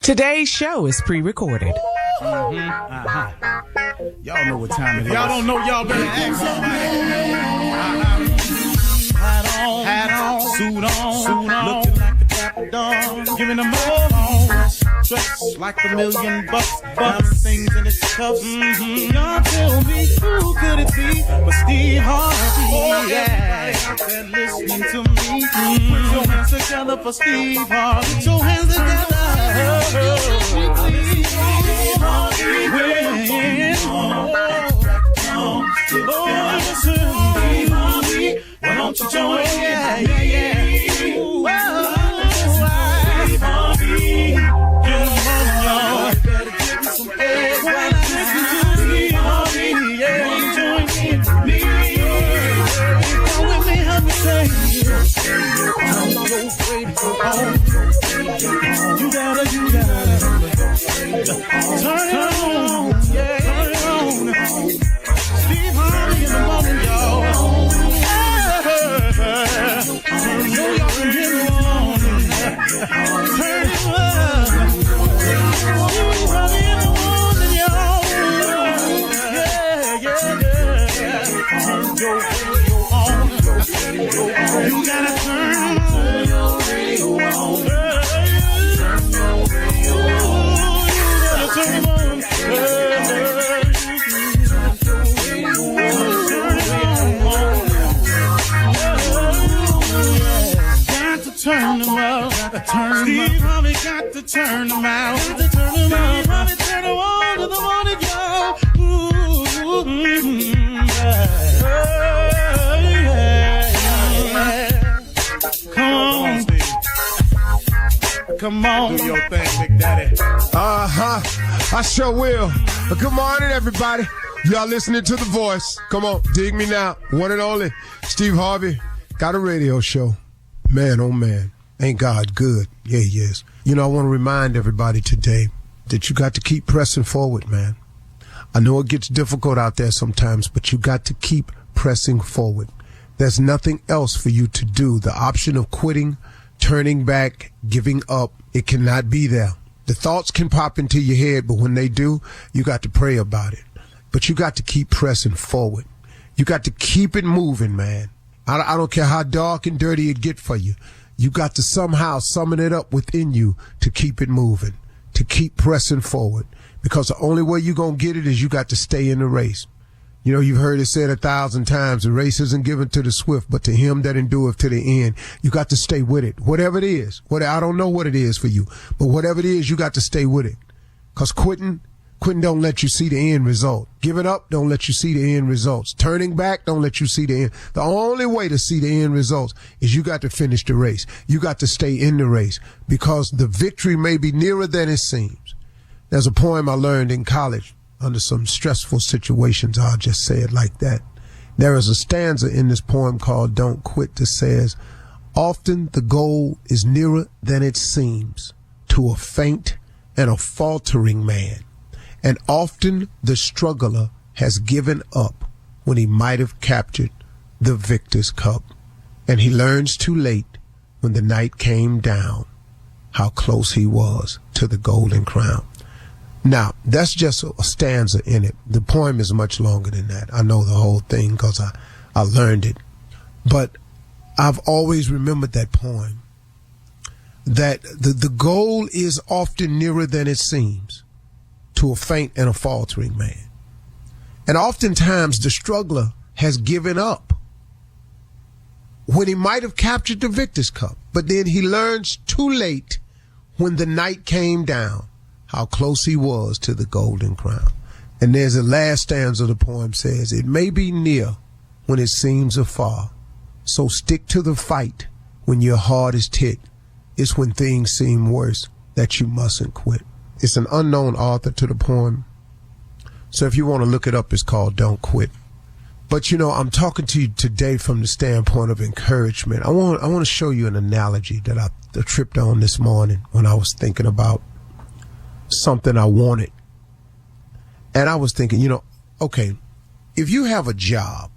Today's show is pre-recorded. Y'all know what time it is. Y'all don't know, y'all better ask somebody. Hat on, suit on, looking like the Dapper Dawn, giving them all dressed like $1 million bucks, diamond things in its cuffs. Y'all tell me who could it be but Steve Harvey? Oh, yeah, out there listening to me. Put your hands together for Steve Harvey. Put your hands together. Steve Harvey, why don't you join? Yeah. Steve Harvey, come on, y'all. Better give me some eggs while I listen to Steve Harvey. Yeah, join me. Come with me, help me say. I'm so afraid to go home. You gotta turn it on. Yeah, turn it on. Steve Harvey in the morning, y'all. You gotta turn your radio on. Turn them out. Steve Harvey got to turn them out. Steve Harvey turn them on to the morning, y'all. Come on, do your thing, Big Daddy. I sure will. Good morning, everybody. Y'all listening to The Voice. Come on, dig me now. One and only Steve Harvey got a radio show. Man, oh man, ain't God good? Yeah, he is. You know, I want to remind everybody today that you got to keep pressing forward, man. I know it gets difficult out there sometimes, but you got to keep pressing forward. There's nothing else for you to do. The option of quitting, turning back, giving up, it cannot be there. The thoughts can pop into your head, but when they do, you got to pray about it. But you got to keep pressing forward. You got to keep it moving, man. I don't care how dark and dirty it get for you. You got to somehow summon it up within you to keep it moving, to keep pressing forward. Because the only way you're going to get it is you got to stay in the race. You know, you've heard it said 1,000 times, the race isn't given to the swift, but to him that endureth to the end. You got to stay with it, whatever it is. I don't know what it is for you, but whatever it is, you got to stay with it. Because quitting don't let you see the end result. Giving up don't let you see the end results. Turning back don't let you see the end. The only way to see the end results is you got to finish the race. You got to stay in the race because the victory may be nearer than it seems. There's a poem I learned in college under some stressful situations. I'll just say it like that. There is a stanza in this poem called Don't Quit that says, often the goal is nearer than it seems to a faint and a faltering man. And often the struggler has given up when he might have captured the victor's cup. And he learns too late when the night came down how close he was to the golden crown. Now, that's just a stanza in it. The poem is much longer than that. I know the whole thing because I learned it. But I've always remembered that poem, that the goal is often nearer than it seems to a faint and a faltering man. And oftentimes the struggler has given up when he might have captured the victor's cup. But then he learns too late when the night came down how close he was to the golden crown. And there's the last stanza of the poem says, it may be near when it seems afar. So stick to the fight when your hardest hit. It's when things seem worse that you mustn't quit. It's an unknown author to the poem. So if you want to look it up, it's called Don't Quit. But, you know, I'm talking to you today from the standpoint of encouragement. I want to show you an analogy that I tripped on this morning when I was thinking about something I wanted. And I was thinking, you know, okay, if you have a job,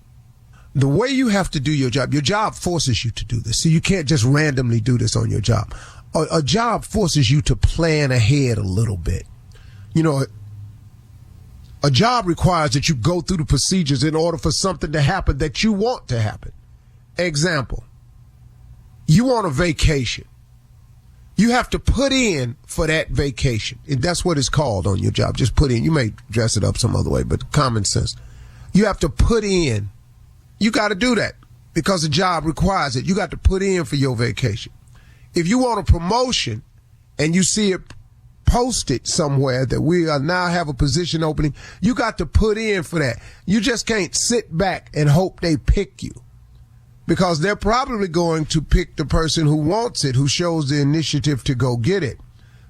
the way you have to do your job forces you to do this. So you can't just randomly do this on your job. A job forces you to plan ahead a little bit. You know, a job requires that you go through the procedures in order for something to happen that you want to happen. Example, you want a vacation. You have to put in for that vacation. And that's what it's called on your job. Just put in. You may dress it up some other way, but common sense. You have to put in. You got to do that because the job requires it. You got to put in for your vacation. If you want a promotion and you see it posted somewhere that we are now have a position opening, you got to put in for that. You just can't sit back and hope they pick you, because they're probably going to pick the person who wants it, who shows the initiative to go get it.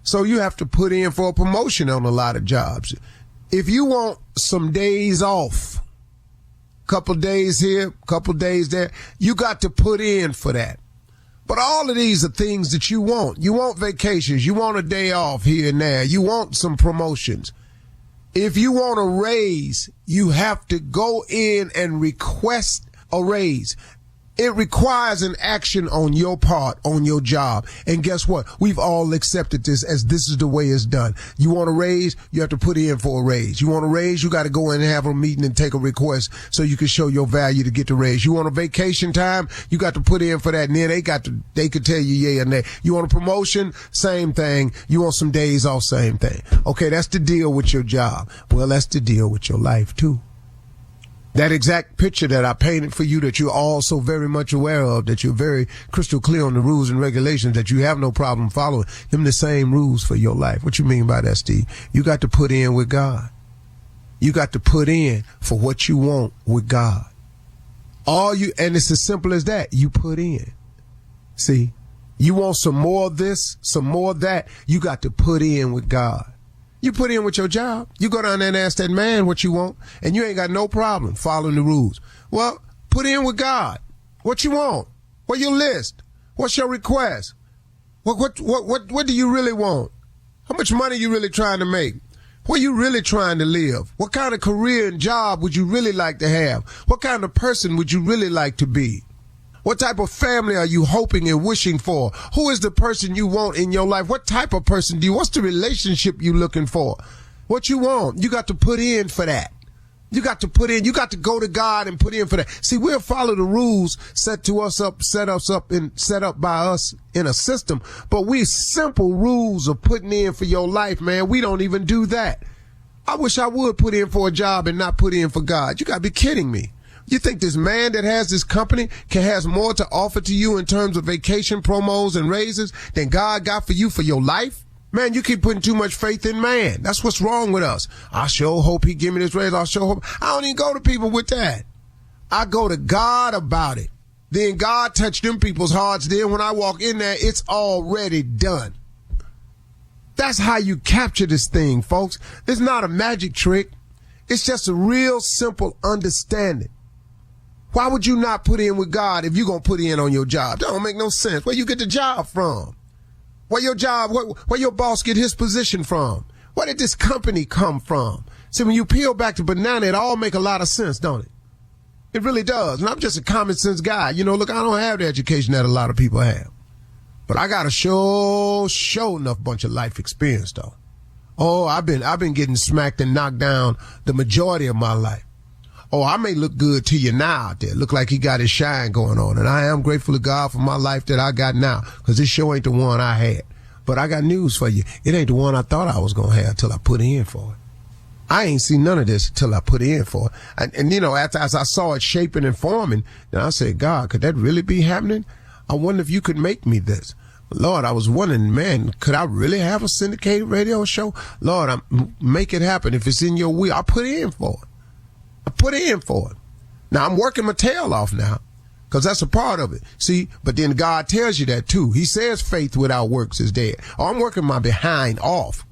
So you have to put in for a promotion on a lot of jobs. If you want some days off, couple days here, couple days there, you got to put in for that. But all of these are things that you want. You want vacations. You want a day off here and there. You want some promotions. If you want a raise, you have to go in and request a raise. It requires an action on your part, on your job. And guess what? We've all accepted this as this is the way it's done. You want a raise, you have to put in for a raise. You want a raise, you got to go in and have a meeting and take a request so you can show your value to get the raise. You want a vacation time, you got to put in for that. And then they could tell you yay or nay. You want a promotion, same thing. You want some days off, same thing. Okay, that's the deal with your job. Well, that's the deal with your life too. That exact picture that I painted for you, that you're all so very much aware of, that you're very crystal clear on the rules and regulations, that you have no problem following them, the same rules for your life. What you mean by that, Steve? You got to put in with God. You got to put in for what you want with God. And it's as simple as that. You put in. See, you want some more of this, some more of that. You got to put in with God. You put in with your job. You go down there and ask that man what you want, and you ain't got no problem following the rules. Well, put in with God. What you want? What's your list? What's your request? What do you really want? How much money you really trying to make? Where you really trying to live? What kind of career and job would you really like to have? What kind of person would you really like to be? What type of family are you hoping and wishing for? Who is the person you want in your life? What type of person do you? What's the relationship you looking for? What you want? You got to put in for that. You got to put in. You got to go to God and put in for that. See, we'll follow the rules set up by us in a system, but we simple rules of putting in for your life, man. We don't even do that. I wish I would put in for a job and not put in for God. You got to be kidding me. You think this man that has this company has more to offer to you in terms of vacation promos and raises than God got for you for your life? Man, you keep putting too much faith in man. That's what's wrong with us. I sure hope he give me this raise. I sure hope. I don't even go to people with that. I go to God about it. Then God touched them people's hearts. Then when I walk in there, it's already done. That's how you capture this thing, folks. It's not a magic trick. It's just a real simple understanding. Why would you not put in with God if you're going to put in on your job? That don't make no sense. Where you get the job from? Where your boss get his position from? Where did this company come from? See, when you peel back the banana, it all make a lot of sense, don't it? It really does. And I'm just a common sense guy. You know, look, I don't have the education that a lot of people have. But I got a show enough bunch of life experience, though. Oh, I've been getting smacked and knocked down the majority of my life. Oh, I may look good to you now out there. Look like he got his shine going on. And I am grateful to God for my life that I got now, because this show ain't the one I had. But I got news for you. It ain't the one I thought I was going to have till I put in for it. I ain't seen none of this till I put in for it. And you know, as I saw it shaping and forming, then I said, God, could that really be happening? I wonder if you could make me this. Lord, I was wondering, man, could I really have a syndicated radio show? Lord, make it happen. If it's in your will, I put in for it. I put in for it. Now, I'm working my tail off now, because that's a part of it. See, but then God tells you that too. He says faith without works is dead. Oh, I'm working my behind off.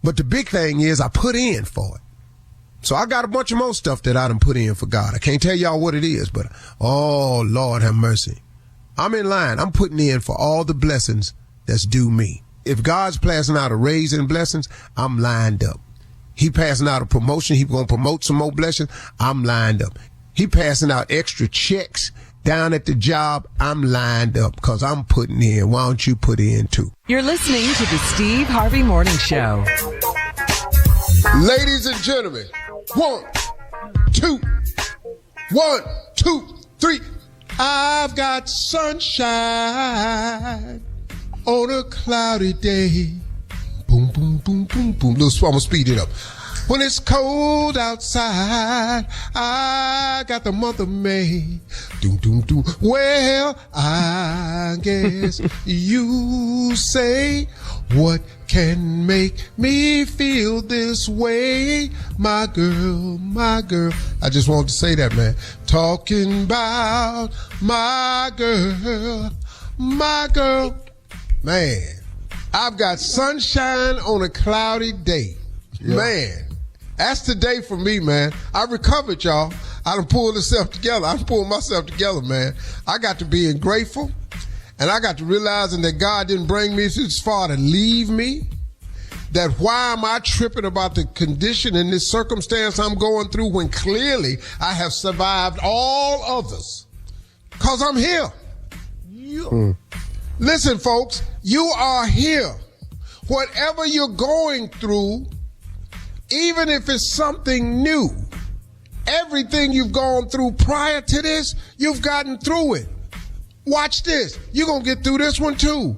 But the big thing is I put in for it. So I got a bunch of more stuff that I done put in for God. I can't tell y'all what it is, but oh, Lord have mercy. I'm in line. I'm putting in for all the blessings that's due me. If God's passing out a raise and blessings, I'm lined up. He passing out a promotion. He going to promote some more blessings. I'm lined up. He passing out extra checks down at the job, I'm lined up because I'm putting in. Why don't you put in too? You're listening to the Steve Harvey Morning Show. Ladies and gentlemen, 1, 2, 1, 2, 3. I've got sunshine on a cloudy day. Boom, boom, boom, boom, boom. I'm going to speed it up. When it's cold outside, I got the month of May. Doom, doom, doom. Well, I guess you say, what can make me feel this way? My girl, my girl. I just wanted to say that, man. Talking about my girl, my girl. Man, I've got sunshine on a cloudy day. Yeah. Man. That's the day for me, man. I recovered, y'all. I done pulled myself together. I done pulled myself together, man. I got to being grateful, and I got to realizing that God didn't bring me this far to leave me. That why am I tripping about the condition and this circumstance I'm going through when clearly I have survived all others? Because I'm here. Listen, folks, you are here. Whatever you're going through, even if it's something new, everything you've gone through prior to this, you've gotten through it. Watch this. You're going to get through this one too.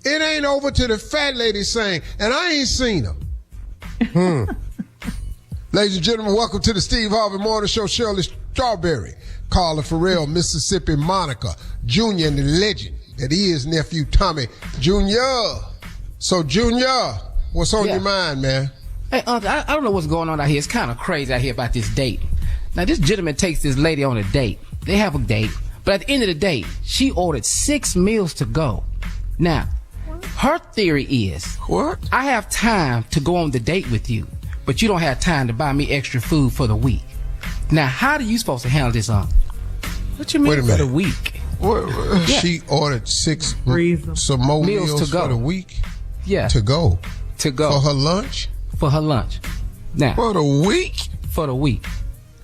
It ain't over till the fat lady sing, and I ain't seen her. Ladies and gentlemen, welcome to the Steve Harvey Morning Show. Shirley Strawberry, Carla Farrell, Mississippi Monica, Junior, and the legend that is nephew Tommy Jr. So, Junior, what's on your mind, man? Hey, I don't know what's going on out here. It's kind of crazy out here about this date. Now, this gentleman takes this lady on a date. They have a date. But at the end of the day, she ordered 6 meals to go. Now, her theory is, what? I have time to go on the date with you, but you don't have time to buy me extra food for the week. Now, how are you supposed to handle this on? What you mean for the week? Yeah. She ordered 6 some more meals to go. For the week? Yeah. To go? To go. For her lunch? For her lunch. Now. For the week? For the week.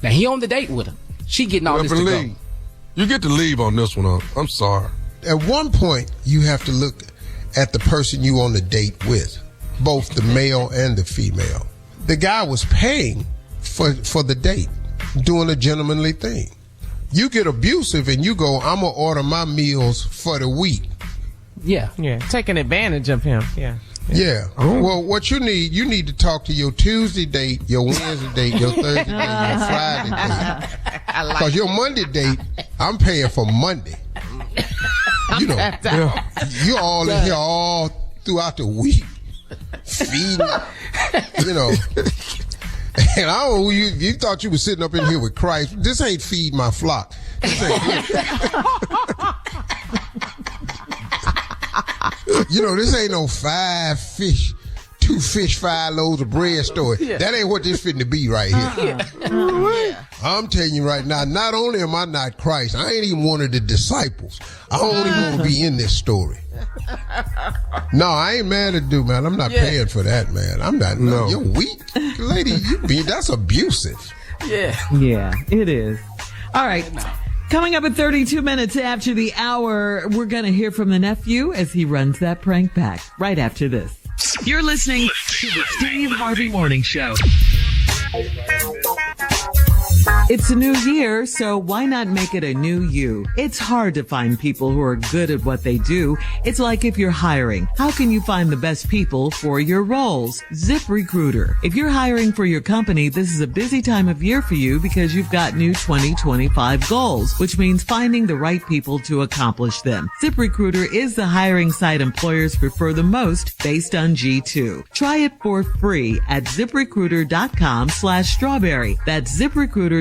Now, he on the date with her. She getting all this to go. You get to leave on this one. I'm sorry. At one point, you have to look at the person you on the date with, both the male and the female. The guy was paying for the date, doing a gentlemanly thing. You get abusive and you go, I'm going to order my meals for the week. Yeah. Yeah, taking advantage of him. Yeah. Yeah. Well, what you need to talk to your Tuesday date, your Wednesday date, your Thursday date, your Friday date. Because your Monday date, I'm paying for Monday. You know, you're all in here all throughout the week, feeding, you know. And I don't know, you thought you were sitting up in here with Christ. This ain't feed my flock. This ain't you know, this ain't no 5 fish, 2 fish, 5 loaves of bread story. Yeah. That ain't what this fitting to be right here. I'm telling you right now, not only am I not Christ, I ain't even one of the disciples. I don't even want to be in this story. No, I ain't mad at dude, man. I'm not paying for that, man. I'm not. No. You're weak. Lady, that's abusive. Yeah. Yeah, it is. All right. Coming up at 32 minutes after the hour, we're going to hear from the nephew as he runs that prank back right after this. You're listening to the Steve Harvey Morning Show. It's a new year, so why not make it a new you? It's hard to find people who are good at what they do. It's like if you're hiring. How can you find the best people for your roles? ZipRecruiter. If you're hiring for your company, this is a busy time of year for you because you've got new 2025 goals, which means finding the right people to accomplish them. ZipRecruiter is the hiring site employers prefer the most based on G2. Try it for free at ZipRecruiter.com/strawberry. That's ZipRecruiter.com/strawberry.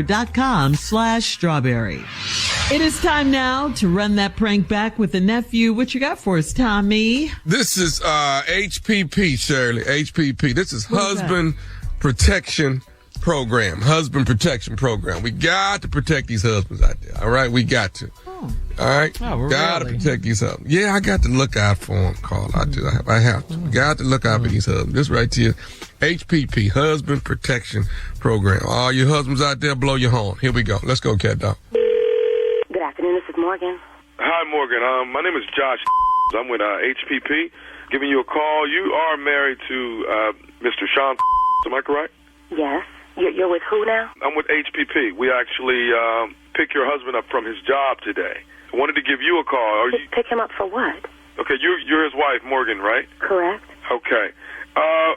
It is time now to run that prank back with the nephew. What you got for us, Tommy? This is HPP, Shirley. HPP. This is Husband Protection Program. Husband Protection Program. We got to protect these husbands out there. All right? We got to. All right? Oh, got to really? protect these husbands. Yeah, I got to look out for them, Carl. I do. I have to. Got to look out for these husbands. This right here, HPP, Husband Protection Program. All you husbands out there, blow your horn. Here we go. Let's go, cat dog. Good afternoon. afternoon. This is Morgan. Hi, Morgan. My name is Josh. I'm with HPP, giving you a call. You are married to Mr. Sean. Am I correct? Yes. You're with who now? I'm with HPP. We actually picked your husband up from his job today. I wanted to give you a call. Pick him up for what? Okay, you're his wife, Morgan, right? Correct. Okay.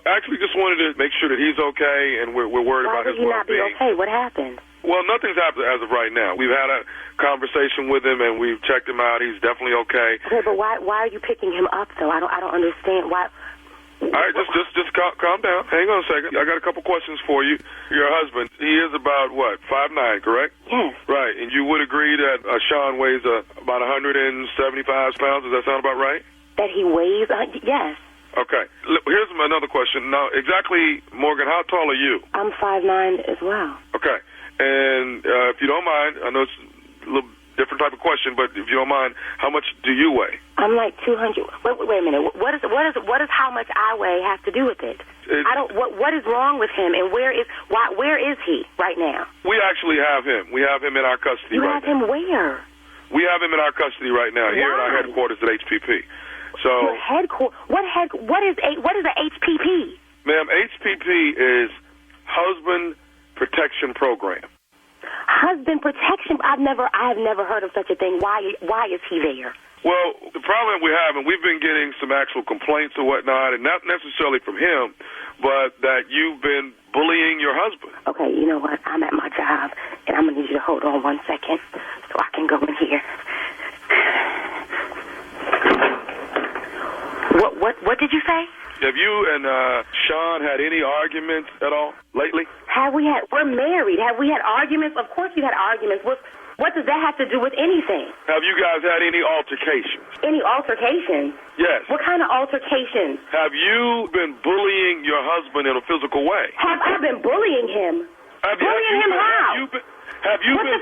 Actually, just wanted to make sure that he's okay, and we're worried about his well-being. Why would he not be okay? What happened? Well, nothing's happened as of right now. We've had a conversation with him, and we've checked him out. He's definitely okay. Okay, but why are you picking him up, though? I don't understand why. All right, just calm down. Hang on a second. I got a couple questions for you. Your husband, he is about, what, 5'9", correct? Yes. Right, and you would agree that Sean weighs about 175 pounds. Does that sound about right? That he weighs? Yes. Okay. Here's another question. Now, exactly, Morgan, how tall are you? I'm 5'9" as well. Okay. And if you don't mind, I know it's a little different type of question, but if you don't mind, how much do you weigh? I'm like 200. Wait a minute. What is how much I weigh have to do with it? What is wrong with him, and where is he right now? We actually have him. We have him in our custody. You right have him now. Where? We have him in our custody right now here at our headquarters at HPP. So your headquarters? What is a HPP? Ma'am, HPP is Husband Protection Program. Husband protection? I have never heard of such a thing. Why is he there? Well, the problem we have, and we've been getting some actual complaints or whatnot, and not necessarily from him, but that you've been bullying your husband. Okay, you know what? I'm at my job, and I'm gonna need you to hold on 1 second so I can go in here. What did you say? Have you and Sean had any arguments at all lately? We're married. Have we had arguments? Of course we had arguments. What does that have to do with anything? Have you guys had any altercations? Any altercations? Yes. What kind of altercations? Have you been bullying your husband in a physical way? Have I been bullying him? Bullying him how? Have you been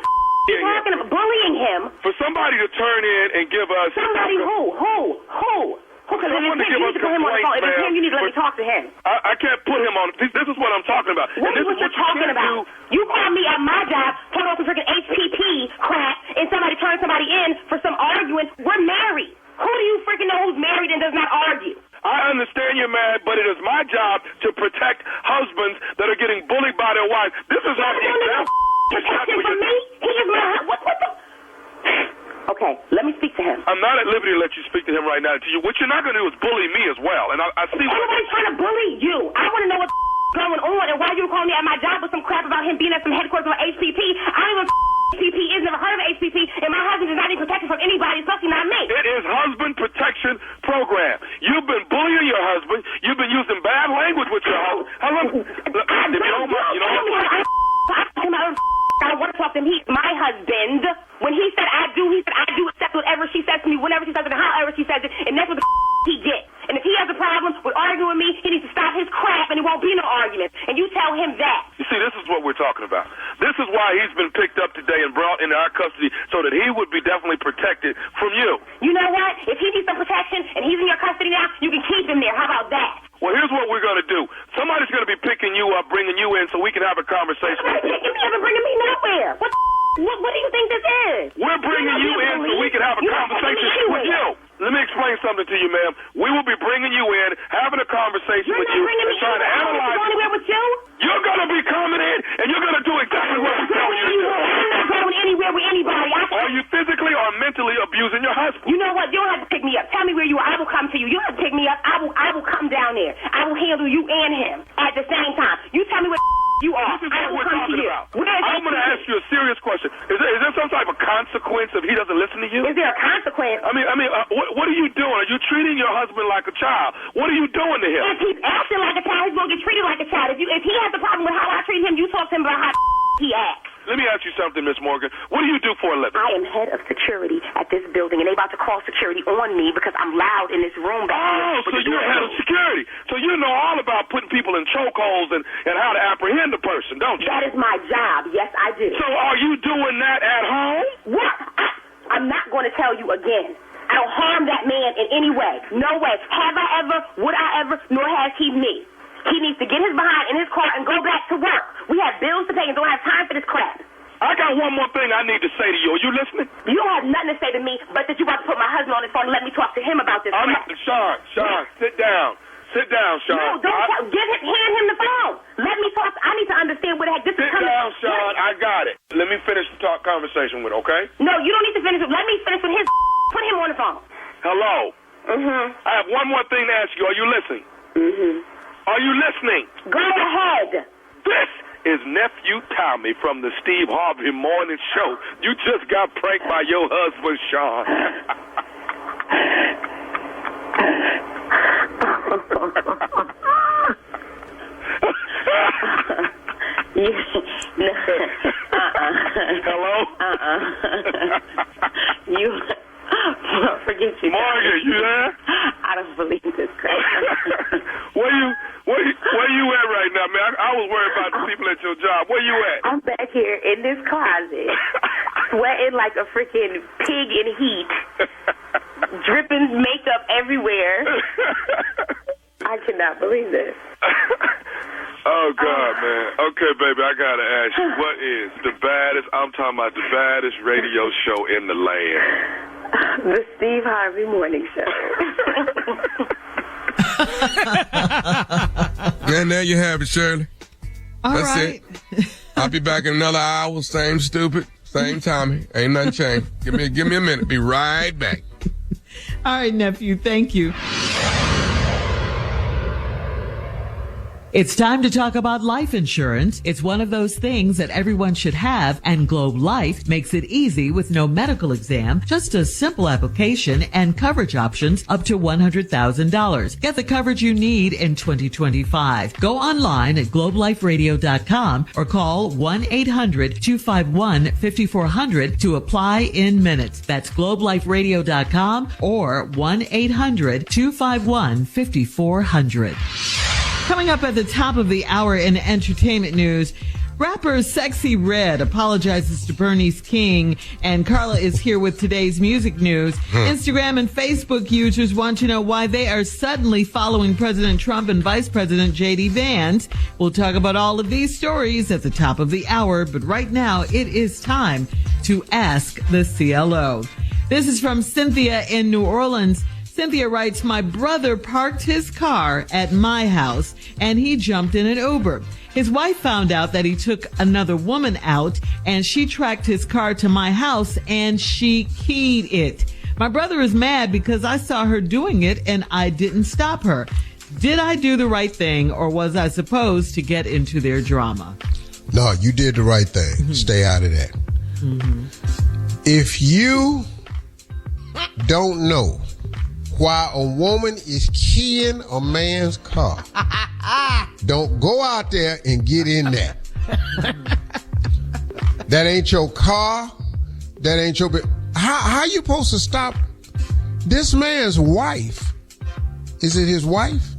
talking about bullying him? For somebody to turn in and give us... Somebody who? Okay, someone to give us complaints, If it's him, you need to let me talk to him. I can't put him on. This is what I'm talking about. What is what you're talking about? You called me at my job, told us some freaking HPP crap, and somebody turned somebody in for some arguing. We're married. Who do you freaking know who's married and does not argue? I understand you're mad, but it is my job to protect husbands that are getting bullied by their wife. This is how the example. Protection for me? He is my... What the... Okay, let me speak to him. I'm not at liberty to let you speak to him right now. What you're not going to do is bully me as well. And I see what... Nobody's trying to bully you. I want to know what's going on and why you were calling me at my job with some crap about him being at some headquarters of HPP. I don't even HPP is, never heard of HPP, and my husband is not even protected from anybody, especially not me. It is Husband Protection Program. You've been bullying your husband. You've been using bad language with your husband. How long... I don't want to talk to him. He's my husband. When he said I do, accept whatever she says to me, whenever she says it, and however she says it, and that's what he gets. And if he has a problem with arguing with me, he needs to stop his crap, and it won't be no argument. And you tell him that. You see, this is what we're talking about. This is why he's been picked up today and brought into our custody so that he would be definitely protected from you. You know what? If he needs some protection and he's in your custody now, you can keep him there. How about that? Well, here's what we're going to do. Somebody's going to be picking you up, bringing you in so we can have a conversation. You're not bringing me nowhere. What do you think this is? We're bringing you in so we can have a conversation with you. Let me explain something to you, ma'am. We will be bringing you in, having a conversation with you, and trying to analyze. Going anywhere with you? You're going to be coming in, and you're going to do exactly what I'm telling you to do. I'm not going anywhere with anybody. Are you physically or mentally abusing your husband? You know what? You don't have to pick me up. Tell me where you are. I will come to you. You don't have to pick me up. I will come down there. I will handle you and him at the same time. You tell me where you are. This is what we're talking about. I'm going to ask you a serious question. Is there some type of consequence if he doesn't listen to you? Is there a consequence? I mean, what are you doing? Are you treating your husband like a child? What are you doing to him? If he's acting like a child, he's going to get treated like a child. If he has a problem with how I treat him, you talk to him about how he acts. Let me ask you something, Miss Morgan. What do you do for a living? I am head of security at this building, and they about to call security on me because I'm loud in this room back here. Oh, so you're head of security. So you know all about putting people in chokeholds and how to apprehend a person, don't you? That is my job. Yes, I do. So are you doing that at home? What? I'm not going to tell you again. I don't harm that man in any way. No way. Have I ever, would I ever, nor has he me. He needs to get his behind in his car and go back to work. We have bills to pay and don't have time for this crap. I got one more more thing I need to say to you. Are you listening? You don't have nothing to say to me, but that you about to put my husband on his phone and let me talk to him about this. I'm not, Sean, sit down. Sit down, Sean. No, hand him the phone. Let me talk. I need to understand what the heck this is Sit coming. down, Sean. I got it. Let me finish the conversation with, okay? No, you don't need to finish it. Let me finish with his. Put him on the phone. Hello. Mm-hmm. I have one more thing to ask you. Are you listening? Mm-hmm. Are you listening? Go ahead. This is Nephew Tommy from the Steve Harvey Morning Show. You just got pranked by your husband, Sean. Hello? You forget you. Morgan, you there? I don't believe this crap. Where you at right now, man? I was worried about the people at your job. Where you at? I'm back here in this closet, sweating like a freaking pig in heat, dripping makeup everywhere. I cannot believe this. Oh, God, man. Okay, baby, I got to ask you, what is the baddest, I'm talking about the baddest radio show in the land? The Steve Harvey Morning Show. And there you have it, Shirley. That's right. it. I'll be back in another hour. Same stupid, same Tommy. Ain't nothing changed. Give me a minute. Be right back. All right, nephew. Thank you. It's time to talk about life insurance. It's one of those things that everyone should have, and Globe Life makes it easy with no medical exam, just a simple application and coverage options up to $100,000. Get the coverage you need in 2025. Go online at globeliferadio.com or call 1-800-251-5400 to apply in minutes. That's globeliferadio.com or 1-800-251-5400. Coming up at the top of the hour in entertainment news, rapper Sexy Red apologizes to Bernice King, and Carla is here with today's music news. Instagram and Facebook users want to know why they are suddenly following President Trump and Vice President J.D. Vance. We'll talk about all of these stories at the top of the hour, but right now it is time to ask the CLO. This is from Cynthia in New Orleans. Cynthia writes, my brother parked his car at my house and he jumped in an Uber. His wife found out that he took another woman out and she tracked his car to my house and she keyed it. My brother is mad because I saw her doing it and I didn't stop her. Did I do the right thing or was I supposed to get into their drama? No, you did the right thing. Stay out of that. If you don't know why a woman is keying a man's car, don't go out there and get in that. That ain't your car. That ain't your... How you supposed to stop this man's wife? Is it his wife?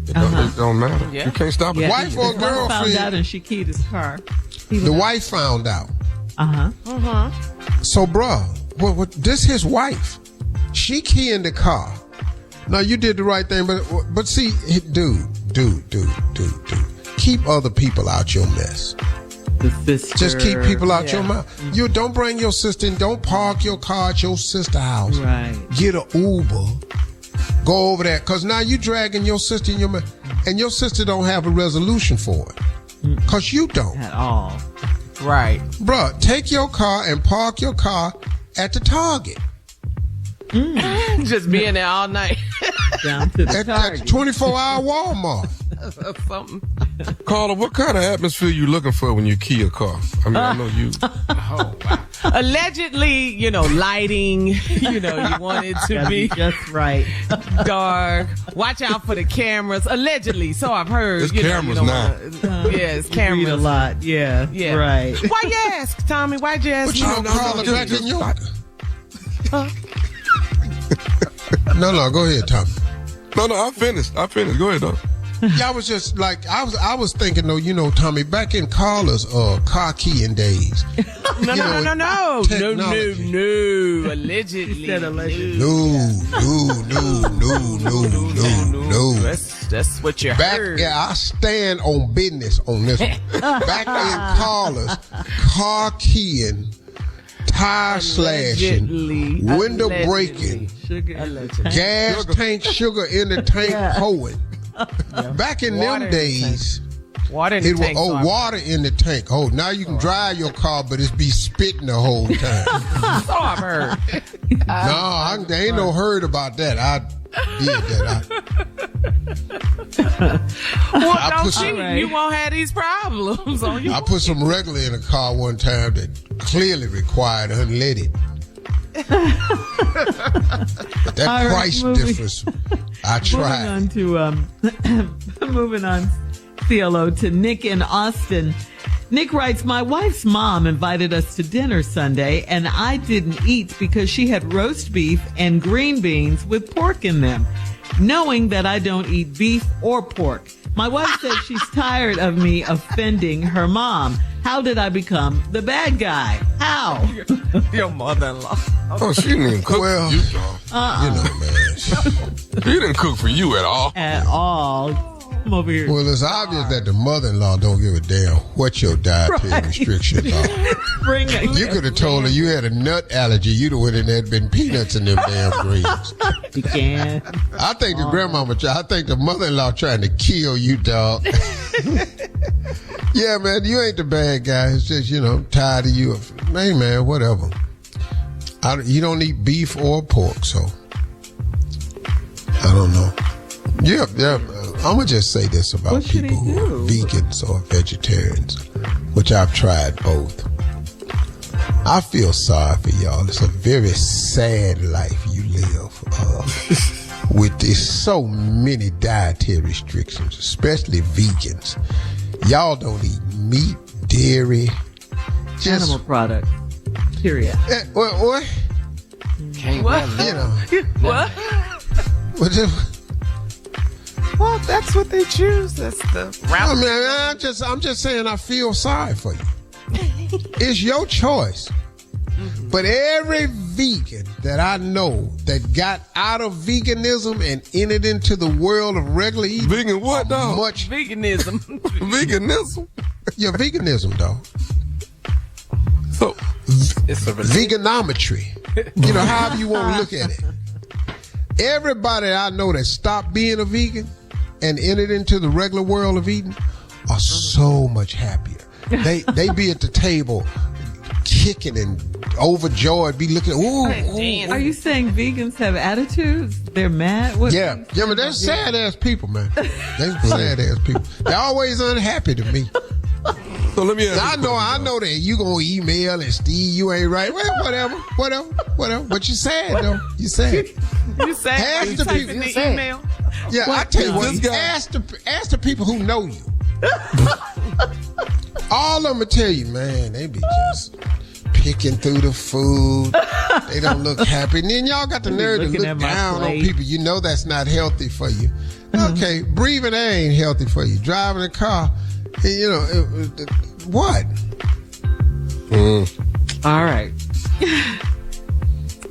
It don't matter. Yeah. You can't stop it. Wife or girlfriend? Found out and she keyed his car. The wife found out. So, bruh, what, this his wife. She keying the car. Now, you did the right thing, but see, dude. Keep other people out your mess. The sister. Just keep people out your mouth. You don't bring your sister in. Don't park your car at your sister's house. Right. Get an Uber. Go over there. Because now you dragging your sister in your mouth. And your sister don't have a resolution for it. Because you don't. At all. Right. Bruh, take your car and park your car at the Target. Just being there all night. Down to the At the 24-hour Walmart. Something. Carla, what kind of atmosphere you looking for when you key a car? I mean, I know you. Oh, wow. Allegedly, lighting, you want it to be just right. dark. Watch out for the cameras. Allegedly, so I've heard. There's cameras now. Yes, cameras. Read a lot, yeah. Right. Why you ask, Tommy? Why'd you ask? But you don't call it back in your... No, go ahead, Tommy. No, I finished. Go ahead, though. Yeah, I was just like, I was thinking though, Tommy, back in Carla's car keying days. No. Allegedly. No. That's what you heard. Yeah, I stand on business on this one. Back in Carla's car keying tire slashing, window breaking, gas tank sugar in the tank pouring. Back in them days, water in the tank. Water in the tank. Oh, now you can drive your car, but it's be spitting the whole time. So I've heard. There ain't no heard about that. I did that. You won't have these problems on you. I put some regular in a car one time that clearly required unleaded. But that price difference, I tried. Moving on, CLO to Nick in Austin. Nick writes, my wife's mom invited us to dinner Sunday, and I didn't eat because she had roast beef and green beans with pork in them, knowing that I don't eat beef or pork. My wife said she's tired of me offending her mom. How did I become the bad guy? How? Your mother-in-law. Oh, she didn't even cook for you, dog. You know, man. She didn't cook for you at all. At all. I'm over here. Well, it's obvious that the mother-in-law don't give a damn what your dietary restrictions are. You could have told her you had a nut allergy. You'd have went in there and been peanuts in them damn greens. You can. I think the mother-in-law trying to kill you, dog. Yeah, man, you ain't the bad guy. It's just, tired of you. Hey, man, whatever. You don't eat beef or pork, so I don't know. Yeah. I'm going to just say this about people who are vegans or vegetarians, which I've tried both. I feel sorry for y'all. It's a very sad life you live with so many dietary restrictions, especially vegans. Y'all don't eat meat, dairy, animal products. Period. What? What? Well, that's what they choose. That's the route. I'm just saying I feel sorry for you. It's your choice. Mm-hmm. But every vegan that I know that got out of veganism and entered into the world of regular eating. Vegan what, dog? Veganism. Veganism? Yeah, veganism, dog. So, it's a vegaноmetry. However you want to look at it. Everybody I know that stopped being a vegan and entered into the regular world of eating are so much happier. They be at the table kicking and overjoyed, be looking. Ooh. Are you saying vegans have attitudes? They're mad? Yeah, but they're sad ass people, man. They're sad ass people. They're always unhappy to me. So let me ask you. I know that you gonna email and Steve, you ain't right. Well, whatever. But you sad though. You sad. You sad. Ask the people. In the email. Yeah, I tell you what. Ask the people who know you. All of them will tell you, man. They be just picking through the food. They don't look happy. And then y'all got the nerve to look down on people. You know that's not healthy for you. Okay, breathing air ain't healthy for you. Driving a car. What? All right.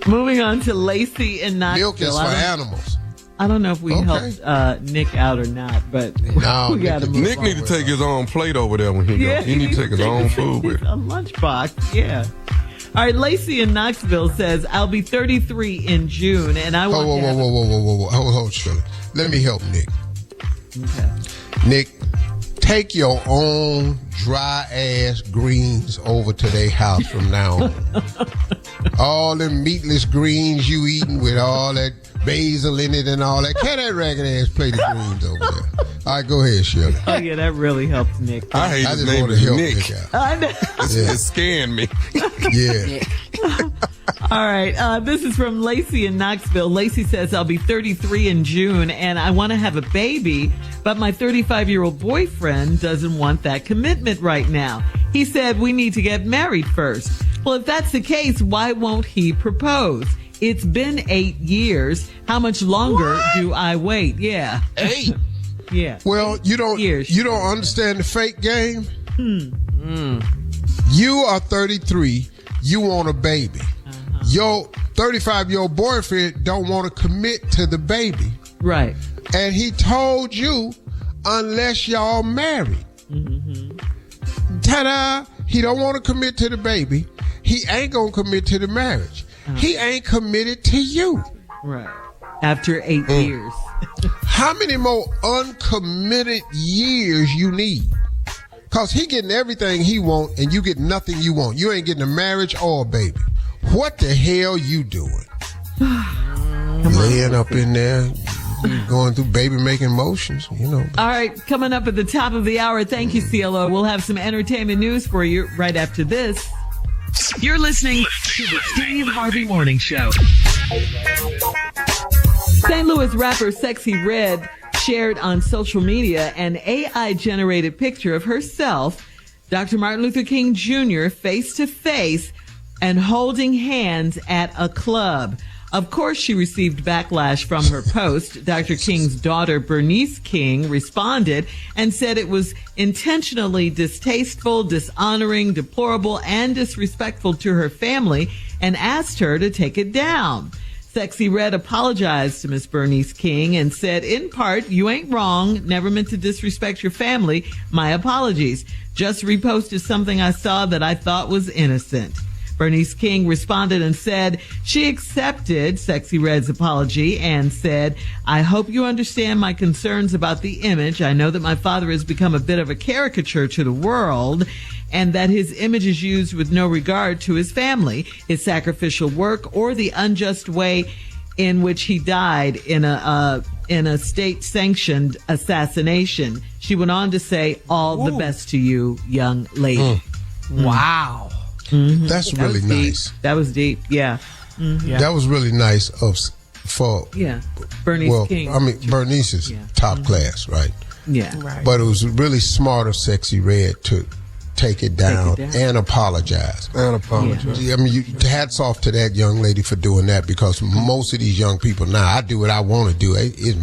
Moving on to Lacey in Knoxville. Milk is for animals. I don't know if we helped Nick out or not, but we got to move on. Nick need to take his own plate over there when he goes. He need to take his own food with him. A lunchbox, yeah. All right, Lacey in Knoxville says, I'll be 33 in June, and I want to Whoa. Hold, Shirley. Let me help Nick. Okay. Nick, take your own dry ass greens over to their house from now on. All them meatless greens you eating with all that basil in it and all that. Carry that ragged ass plate of greens over there. All right, go ahead, Shirley. Oh, yeah, that really helps Nick. I hate his name is Nick. I know. It scared me. Yeah. All right. This is from Lacey in Knoxville. Lacey says, I'll be 33 in June and I want to have a baby, but my 35-year-old boyfriend doesn't want that commitment right now. He said we need to get married first. Well, if that's the case, why won't he propose? It's been 8 years. How much longer do I wait? Yeah. 8? Yeah. Well, you don't understand the fake game? You are 33. You want a baby. Your 35-year-old boyfriend don't want to commit to the baby. Right. And he told you unless y'all married. Mm-hmm. Ta-da! He don't want to commit to the baby. he ain't gonna commit to the marriage. He ain't committed to you. Right. After 8 years. How many more uncommitted years you need? Because he getting everything he want and you get nothing you want. You ain't getting a marriage or a baby. What the hell you doing? Laying up in there, going through baby-making motions, you know. All right, coming up at the top of the hour, thank you, CLO. We'll have some entertainment news for you right after this. You're listening to the Steve Harvey Morning Show. St. Louis rapper Sexy Red shared on social media an AI-generated picture of herself, Dr. Martin Luther King Jr., face-to-face and holding hands at a club. Of course, she received backlash from her post. Dr. King's daughter, Bernice King, responded and said it was intentionally distasteful, dishonoring, deplorable, and disrespectful to her family and asked her to take it down. Sexy Red apologized to Miss Bernice King and said, in part, you ain't wrong. Never meant to disrespect your family. My apologies. Just reposted something I saw that I thought was innocent. Bernice King responded and said she accepted Sexy Red's apology and said, I hope you understand my concerns about the image. I know that my father has become a bit of a caricature to the world and that his image is used with no regard to his family, his sacrificial work, or the unjust way in which he died in a state-sanctioned assassination. She went on to say, all the best to you, young lady. Wow. Mm-hmm. That's really nice. That was deep. Yeah. Mm-hmm. That was really nice for Bernice King. I mean, Bernice is top class, right? Yeah. Right. But it was really smart of Sexy Red to take it down and apologize. And apologize. Yeah. I mean, hats off to that young lady for doing that, because most of these young people now, I do what I want to do. It's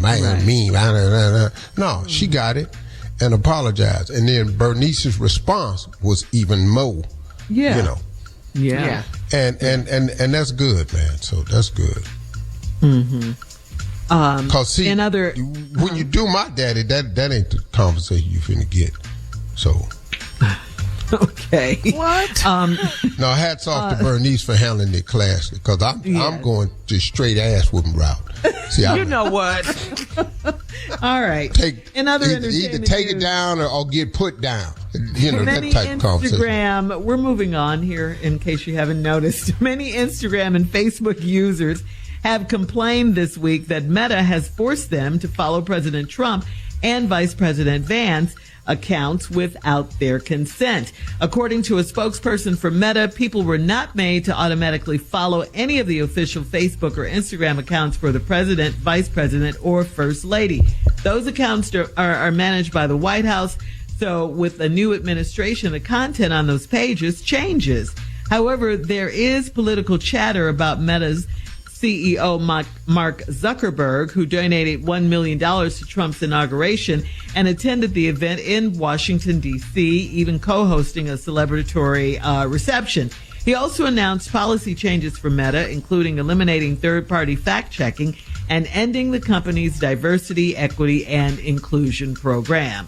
me. No, she got it and apologized. And then Bernice's response was even more. Yeah. You know. Yeah. And that's good, man. So that's good. Mm-hmm. Cause see, when you do my daddy, that ain't the conversation you finna get. So. Okay. What? No, hats off to Bernice for handling it classy, because I'm going to straight ass whooping route. See, you know what? All right. Either take it down or get put down. You know, that type of conversation. We're moving on here in case you haven't noticed. Many Instagram and Facebook users have complained this week that Meta has forced them to follow President Trump and Vice President Vance accounts without their consent. According to a spokesperson for Meta, people were not made to automatically follow any of the official Facebook or Instagram accounts for the president, vice president, or first lady. Those accounts are managed by the White House. So with a new administration, the content on those pages changes. However, there is political chatter about Meta's CEO Mark Zuckerberg, who donated $1 million to Trump's inauguration and attended the event in Washington, D.C., even co-hosting a celebratory reception. He also announced policy changes for Meta, including eliminating third-party fact-checking and ending the company's diversity, equity, and inclusion program.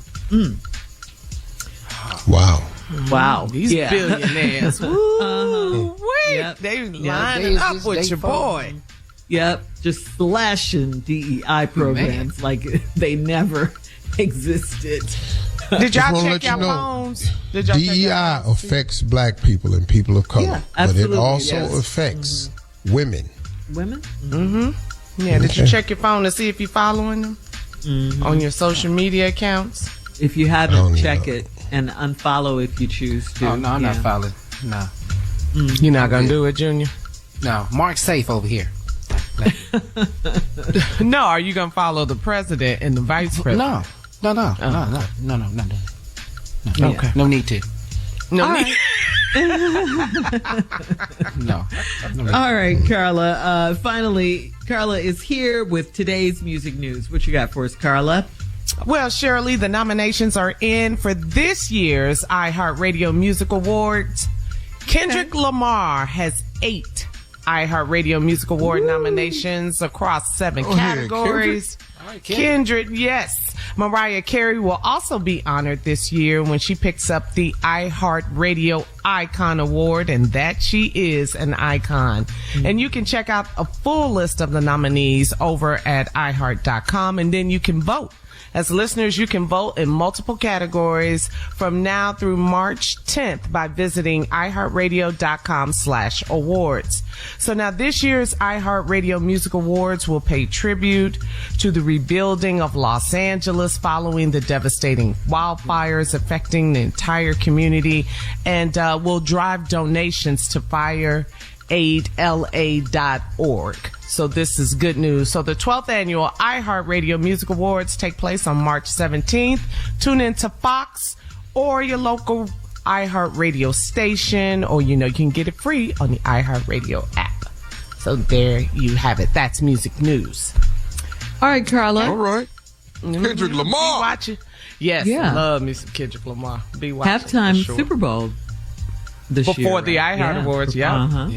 Wow. These billionaires. Woo, Yep. They lining up with your boy. Yep. Just slashing DEI programs like they never existed. Did y'all check your phones? DEI affects black people and people of color, but it also affects women. Women? Mm-hmm. Yeah. Did you check your phone to see if you're following them on your social media accounts? If you haven't, check it and unfollow if you choose to. Oh, no, I'm not following. No. You're not going to do it, Junior? No. Mark's safe over here. No, are you going to follow the president and the vice president? No. Okay. No need to. No need. No. All right, Carla. Finally, Carla is here with today's music news. What you got for us, Carla? Well, Shirley, the nominations are in for this year's iHeartRadio Music Awards. Kendrick Lamar has 8 iHeartRadio Music Award nominations across 7 categories. Kindred, yes. Mariah Carey will also be honored this year when she picks up the iHeartRadio Icon Award, and that she is an icon. And you can check out a full list of the nominees over at iHeart.com, and then you can vote. As listeners, you can vote in multiple categories from now through March 10th by visiting iHeartRadio.com/awards. So now this year's iHeartRadio Music Awards will pay tribute to the rebuilding of Los Angeles following the devastating wildfires affecting the entire community, and will drive donations to FireAidLA.org. So this is good news. So the 12th annual iHeartRadio Music Awards take place on March 17th. Tune in to Fox or your local iHeartRadio station, or you can get it free on the iHeartRadio app. So there you have it. That's music news. All right, Carla. All right. Kendrick Lamar. Be watching. Yes, love me some Kendrick Lamar. Be watching. Halftime Super Bowl. Before the iHeart Awards, yeah.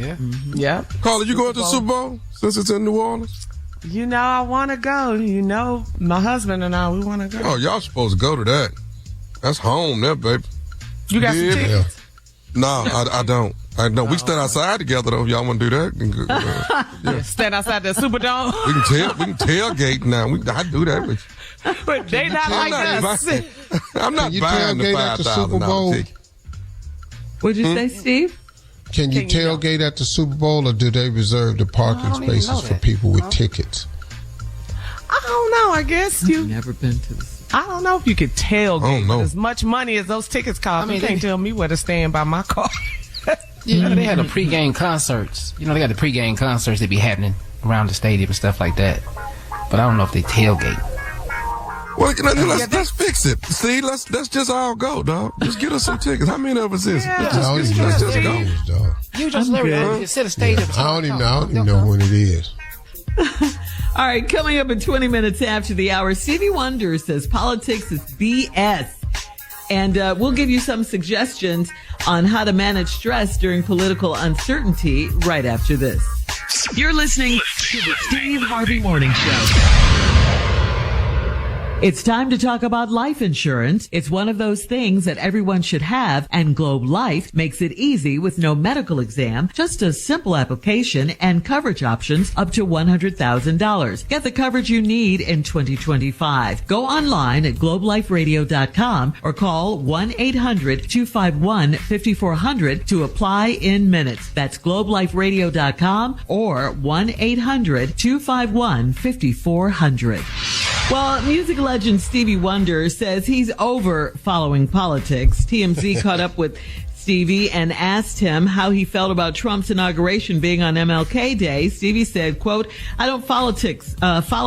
Yeah. Carla, you going to the Super Bowl since it's in New Orleans? I want to go. My husband and I, we want to go. Oh, y'all supposed to go to that. That's home there, baby. You got some tickets? No, I don't. We stand outside together, though. If y'all want to do that. Stand outside the Superdome? We can tailgate now. I do that with you. But they not like us. I'm not buying the $5,000 ticket. What'd you say, Steve? Can you tailgate at the Super Bowl, or do they reserve the parking spaces for people with tickets? I don't know. I guess I've never been to this. I don't know if you could tailgate. But as much money as those tickets cost, you can't tell me where to stand by my car. They had a pregame concerts. They got the pregame concerts that be happening around the stadium and stuff like that. But I don't know if they tailgate. Well, let's fix it. See, let's just all go, dog. Just get us some tickets. How many of us is it? Let's just go. You just literally set a stage up. I don't even know when it is. All right, coming up in 20 minutes after the hour, Stevie Wonder says politics is BS. And we'll give you some suggestions on how to manage stress during political uncertainty right after this. You're listening to the Steve Harvey Morning Show. It's time to talk about life insurance. It's one of those things that everyone should have, and Globe Life makes it easy with no medical exam, just a simple application and coverage options up to $100,000. Get the coverage you need in 2025. Go online at globeliferadio.com or call 1-800-251-5400 to apply in minutes. That's globeliferadio.com or 1-800-251-5400. Well, music legend Stevie Wonder says he's over following politics. TMZ caught up with Stevie and asked him how he felt about Trump's inauguration being on MLK Day. Stevie said, quote, "I don't follow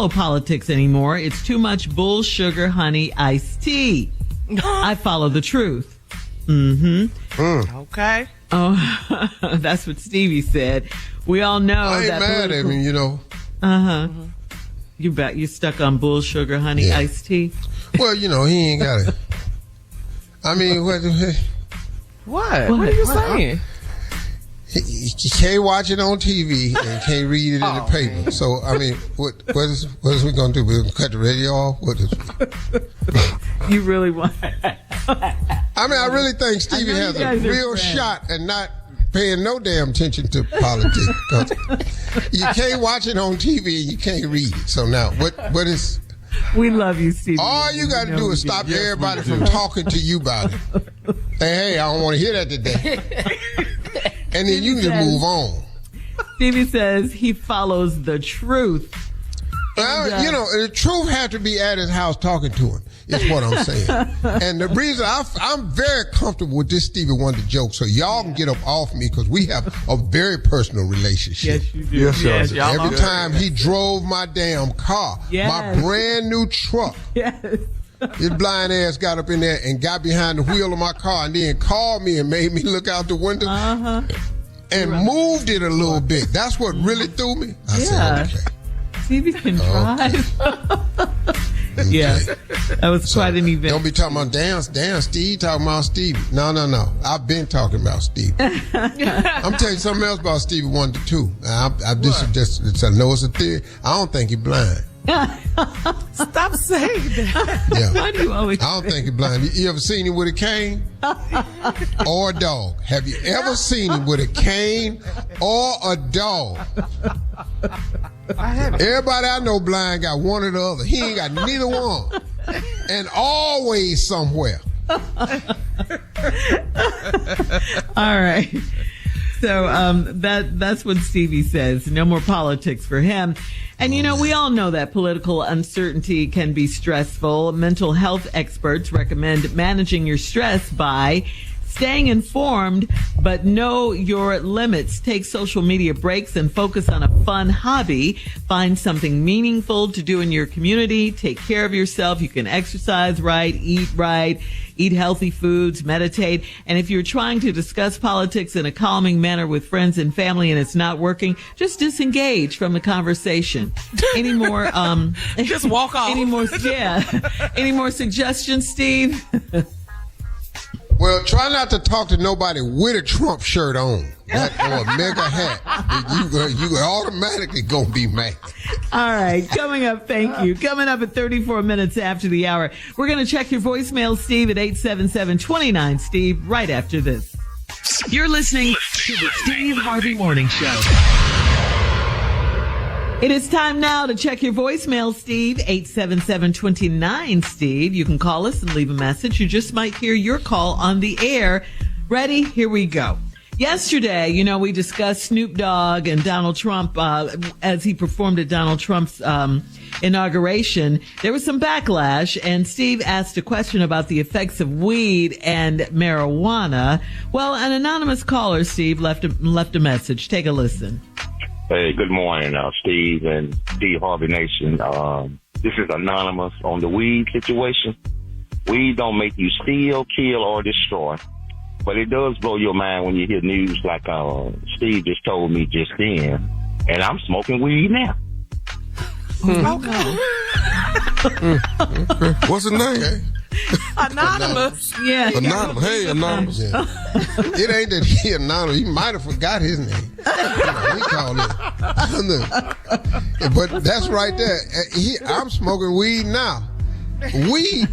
politics anymore. It's too much bull, sugar, honey, iced tea. I follow the truth." Okay. Oh, that's what Stevie said. We all know I ain't that. mad at me, You bet you stuck on bull, sugar, honey, iced tea. Well, he ain't got it. I mean, what What are you saying? You can't watch it on TV and can't read it in the paper. So, I mean, what is we going to do? We're going to cut the radio off? What is You really want... I mean, I really think Stevie has a real shot at not paying no damn attention to politics. You can't watch it on TV and you can't read it. So now, what is... We love you, Stevie. All you got to do is stop everybody from talking to you about it. Hey, I don't want to hear that today. And then you can just move on. Stevie says he follows the truth. The truth has to be at his house talking to him, is what I'm saying. And the reason I'm very comfortable with this Stevie Wonder joke, so y'all can get up off me, because we have a very personal relationship. Yes, you do. Yes, every time he drove my damn car, my brand new truck. Yes. His blind ass got up in there and got behind the wheel of my car and then called me and made me look out the window and moved it a little bit. That's what really threw me. I said, okay. Stevie can drive. Yeah, that was quite an event. Don't be talking about damn Steve talking about Stevie. No. I've been talking about Stevie. I'm telling you something else about Stevie Wonder too. I know it's a theory. I don't think he's blind. Stop saying that. Yeah. Why do you always? I don't think he's blind. You ever seen him with a cane or a dog? Have you ever seen him with a cane or a dog? I haven't. Everybody I know blind got one or the other. He ain't got neither one. And always somewhere. All right. So that's what Stevie says. No more politics for him. And, we all know that political uncertainty can be stressful. Mental health experts recommend managing your stress by staying informed, but know your limits. Take social media breaks and focus on a fun hobby. Find something meaningful to do in your community. Take care of yourself. You can exercise right, eat healthy foods, meditate. And if you're trying to discuss politics in a calming manner with friends and family and it's not working, just disengage from the conversation. Any more, just walk off. Any more suggestions, Steve? Well, try not to talk to nobody with a Trump shirt on or a mega hat. You automatically gonna be mad. All right, coming up, thank you. Coming up at 34 minutes after the hour, we're going to check your voicemail, Steve, at 877-29, Steve, right after this. You're listening to the Steve Harvey Morning Show. It is time now to check your voicemail, Steve. 877-29, Steve. You can call us and leave a message. You just might hear your call on the air. Ready? Here we go. Yesterday, we discussed Snoop Dogg and Donald Trump as he performed at Donald Trump's inauguration. There was some backlash, and Steve asked a question about the effects of weed and marijuana. Well, an anonymous caller, Steve, left a message. Take a listen. Hey, good morning, Steve and D Harvey Nation. This is Anonymous on the weed situation. Weed don't make you steal, kill, or destroy. But it does blow your mind when you hear news like Steve just told me just then. And I'm smoking weed now. Okay. What's his name? Anonymous. Yeah. Anonymous. Hey, Anonymous. Yeah. It ain't that he anonymous. He might have forgot his name. We call it. But that's right there. I'm smoking weed now. Weed,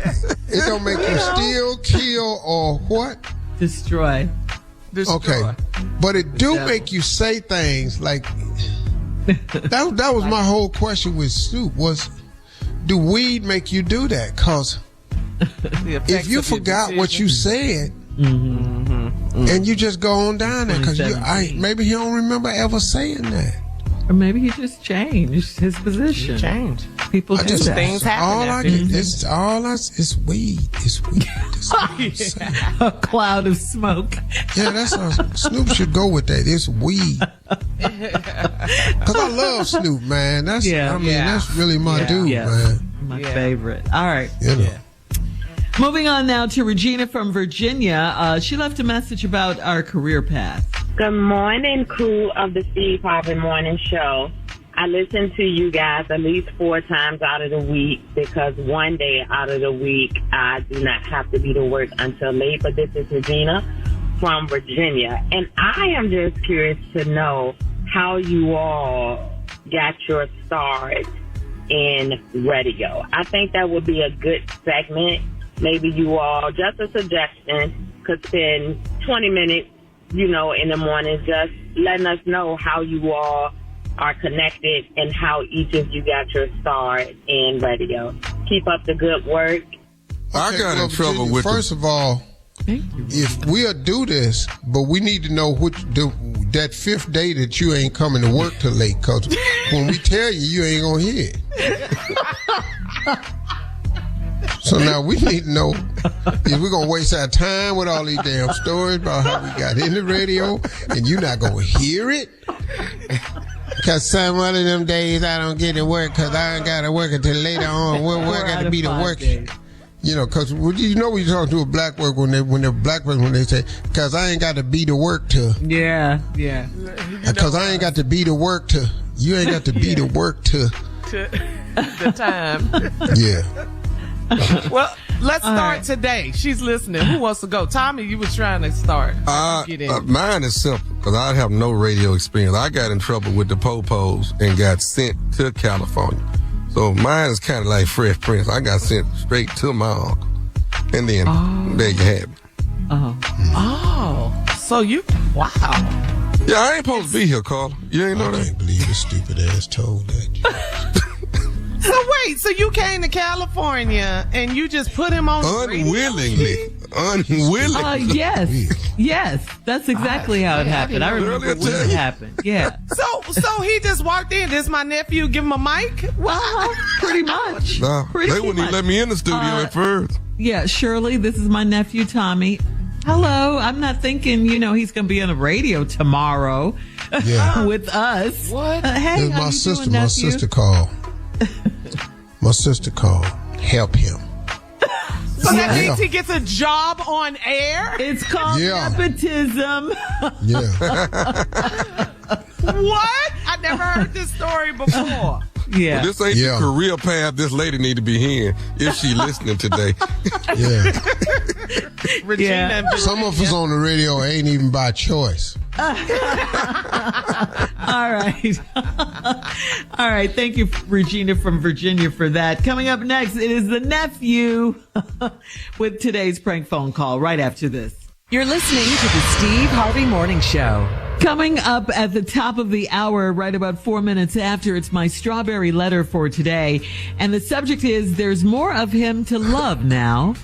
it don't make you steal, kill, or what? Destroy. Okay. But it do make you say things like, that was my whole question with Snoop was, do weed make you do that? Because if you forgot what you said, and you just go on down there, because maybe he don't remember ever saying that. Or maybe he just changed his position. People do that. Things happen. It's weed. It's weed. A cloud of smoke. Yeah, that's how Snoop should go with that. It's weed. Because I love Snoop, man. That's really my dude, man. My favorite. All right. Yeah. Moving on now to Regina from Virginia. She left a message about our career path. Good morning, crew of the Steve Harvey Morning Show. I listen to you guys at least 4 times out of the week because one day out of the week I do not have to be to work until late. But this is Regina from Virginia. And I am just curious to know how you all got your start in radio. I think that would be a good segment. Maybe you all, just a suggestion, could spend 20 minutes, in the morning just letting us know how you all are connected and how each of you got your start in radio. Keep up the good work. I got in trouble with First of all, if we'll do this, but we need to know that 5th day that you ain't coming to work till late, because when we tell you, you ain't going to hear it. So now we need to know if we're going to waste our time with all these damn stories about how we got in the radio and you're not going to hear it. Because some one of them days I don't get to work because I ain't got to work until later on. Where I got to be to work. Because when you're talking to a black worker when they say, because I ain't got to be to work to. Yeah. Because I ain't got to be to work to. You ain't got to be to work to. The time. Yeah. Well, let's start today. She's listening. Who wants to go? Tommy, you was trying to start. Mine is simple because I have no radio experience. I got in trouble with the po-pos and got sent to California. So So mine is kind of like Fresh Prince. I got sent straight to my uncle. And then there you have it. Oh, so you, wow. Yeah, I ain't supposed to be here, Carla. You ain't know I that? can't believe this stupid ass told that. So wait, so you came to California and you just put him on Unwillingly. Yes. That's exactly how it happened. I remember when it happened. Yeah. So he just walked in. This is my nephew. Give him a mic. Wow. Pretty much. Nah, they wouldn't even let me in the studio at first. Yeah, Shirley, this is my nephew, Tommy. Hello. I'm not thinking, he's going to be on the radio tomorrow with us. What? Hey, It's how my you sister. doing, My nephew? sister called. My sister called. Help him. So that means he gets a job on air? It's called nepotism. Yeah. What? I never heard this story before. Yeah. Well, this ain't the career path this lady need to be in if she listening today. Yeah. Regina. Some of us on the radio ain't even by choice. All right. All right. Thank you, Regina from Virginia, for that. Coming up next, it is the nephew with today's prank phone call right after this. You're listening to the Steve Harvey Morning Show. Coming up at the top of the hour, right about 4 minutes after, it's my strawberry letter for today. And the subject is, there's more of him to love now.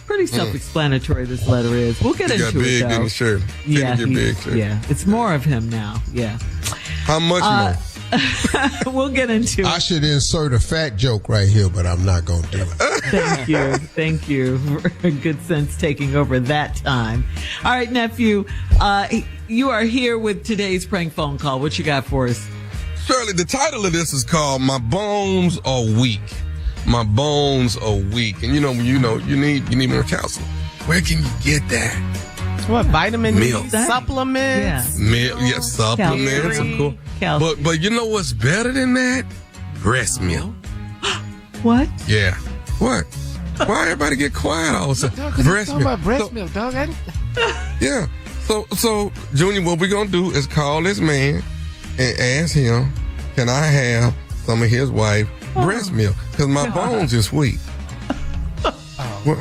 Pretty self-explanatory, this letter is. We'll get into it, though. Big in the shirt. Yeah, Big shirt. Yeah, it's more of him now. Yeah. How much more? We'll get into it. I should insert a fat joke right here, but I'm not going to do it. Thank you for good sense taking over that time. All right, nephew, you are here with today's prank phone call. What you got for us? Shirley, the title of this is called My Bones Are Weak. My bones are weak. And you need more calcium. Where can you get that? What, vitamin Milk. D supplements? Milk, supplements, of course. But you know what's better than that? Breast milk. What? Yeah. What? Why everybody get quiet all of a sudden? Breast milk. About breast milk, dog. Yeah. So, Junior, what we're going to do is call this man and ask him, can I have some of his wife breast milk? Because my bones is weak. What?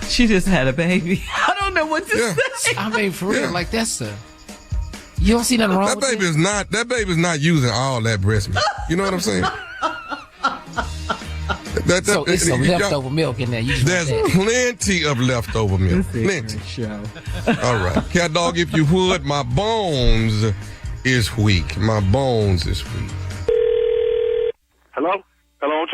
She just had a baby. I don't know what to say. I mean, for real, like that's you don't see nothing wrong with that. That baby's not using all that breast milk. You know what I'm saying? So it's some leftover milk in there. There's plenty of leftover milk. Plenty. All right. Cat dog, if you would, my bones is weak. My bones is weak. Hello? I'm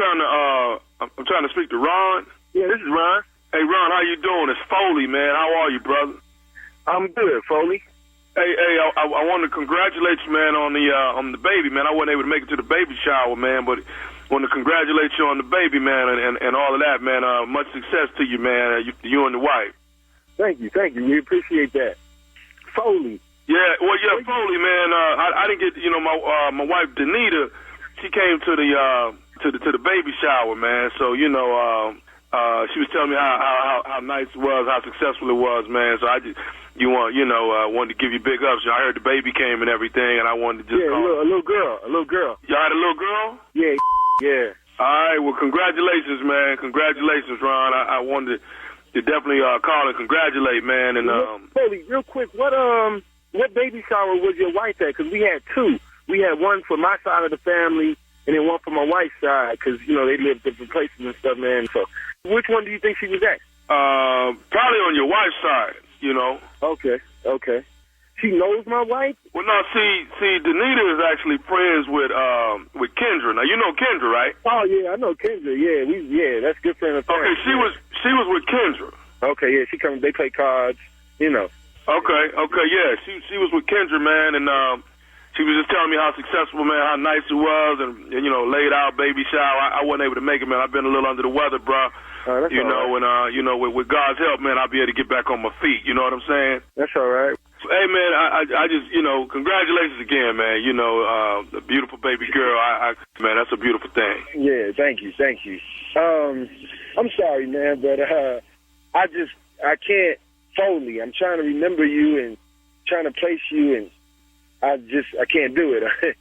trying to speak to Ron. Yeah, this is Ron. Hey, Ron, how you doing? It's Foley, man. How are you, brother? I'm good, Foley. Hey, I want to congratulate you, man, on the baby, man. I wasn't able to make it to the baby shower, man, but want to congratulate you on the baby, man, and all of that, man. Much success to you, man, you and the wife. Thank you. We appreciate that. Foley. Yeah, Foley, man. I didn't get, my wife, Danita, she came to the baby shower, man. So, she was telling me how nice it was, how successful it was, man. So I just, wanted to give you big ups. I heard the baby came and everything, and I wanted to just call. A little girl. Y'all had a little girl? Yeah. All right. Well, congratulations, man. Congratulations, Ron. I wanted to definitely call and congratulate, man. And Foley, real quick, what baby shower was your wife at? Because we had two. We had one for my side of the family, and then one for my wife's side, because, they live different places and stuff, man. So which one do you think she was at? Probably on your wife's side, Okay. She knows my wife? Well, no, see, Danita is actually friends with Kendra. Now, you know Kendra, right? Oh, yeah, I know Kendra. Yeah, that's good friend of family. Okay, she was with Kendra. Okay, yeah, she comes, they play cards, Okay, yeah, she was with Kendra, man, and she was just telling me how successful, man, how nice it was, and laid out baby shower. I wasn't able to make it, man. I've been a little under the weather, bro. Right. And with God's help, man, I'll be able to get back on my feet. You know what I'm saying? That's all right. Hey, man, I just, congratulations again, man. The beautiful baby girl. Man, that's a beautiful thing. Yeah, thank you. I'm sorry, man, but I can't, Foley. I'm trying to remember you and trying to place you, and I can't do it.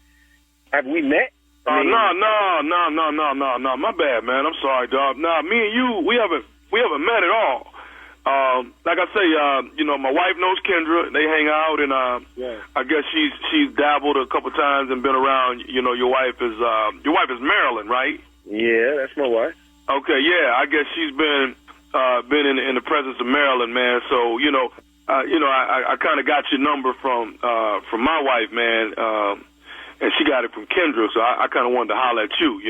Have we met? No. My bad, man. I'm sorry, dog. Nah, me and you, we haven't met at all. Like I say, my wife knows Kendra. They hang out, and I guess she's dabbled a couple times and been around. Your wife is Marilyn, right? Yeah, that's my wife. Okay, yeah. I guess she's been in the presence of Marilyn, man. So I kind of got your number from my wife, man, and she got it from Kendra. So I kind of wanted to holler at you,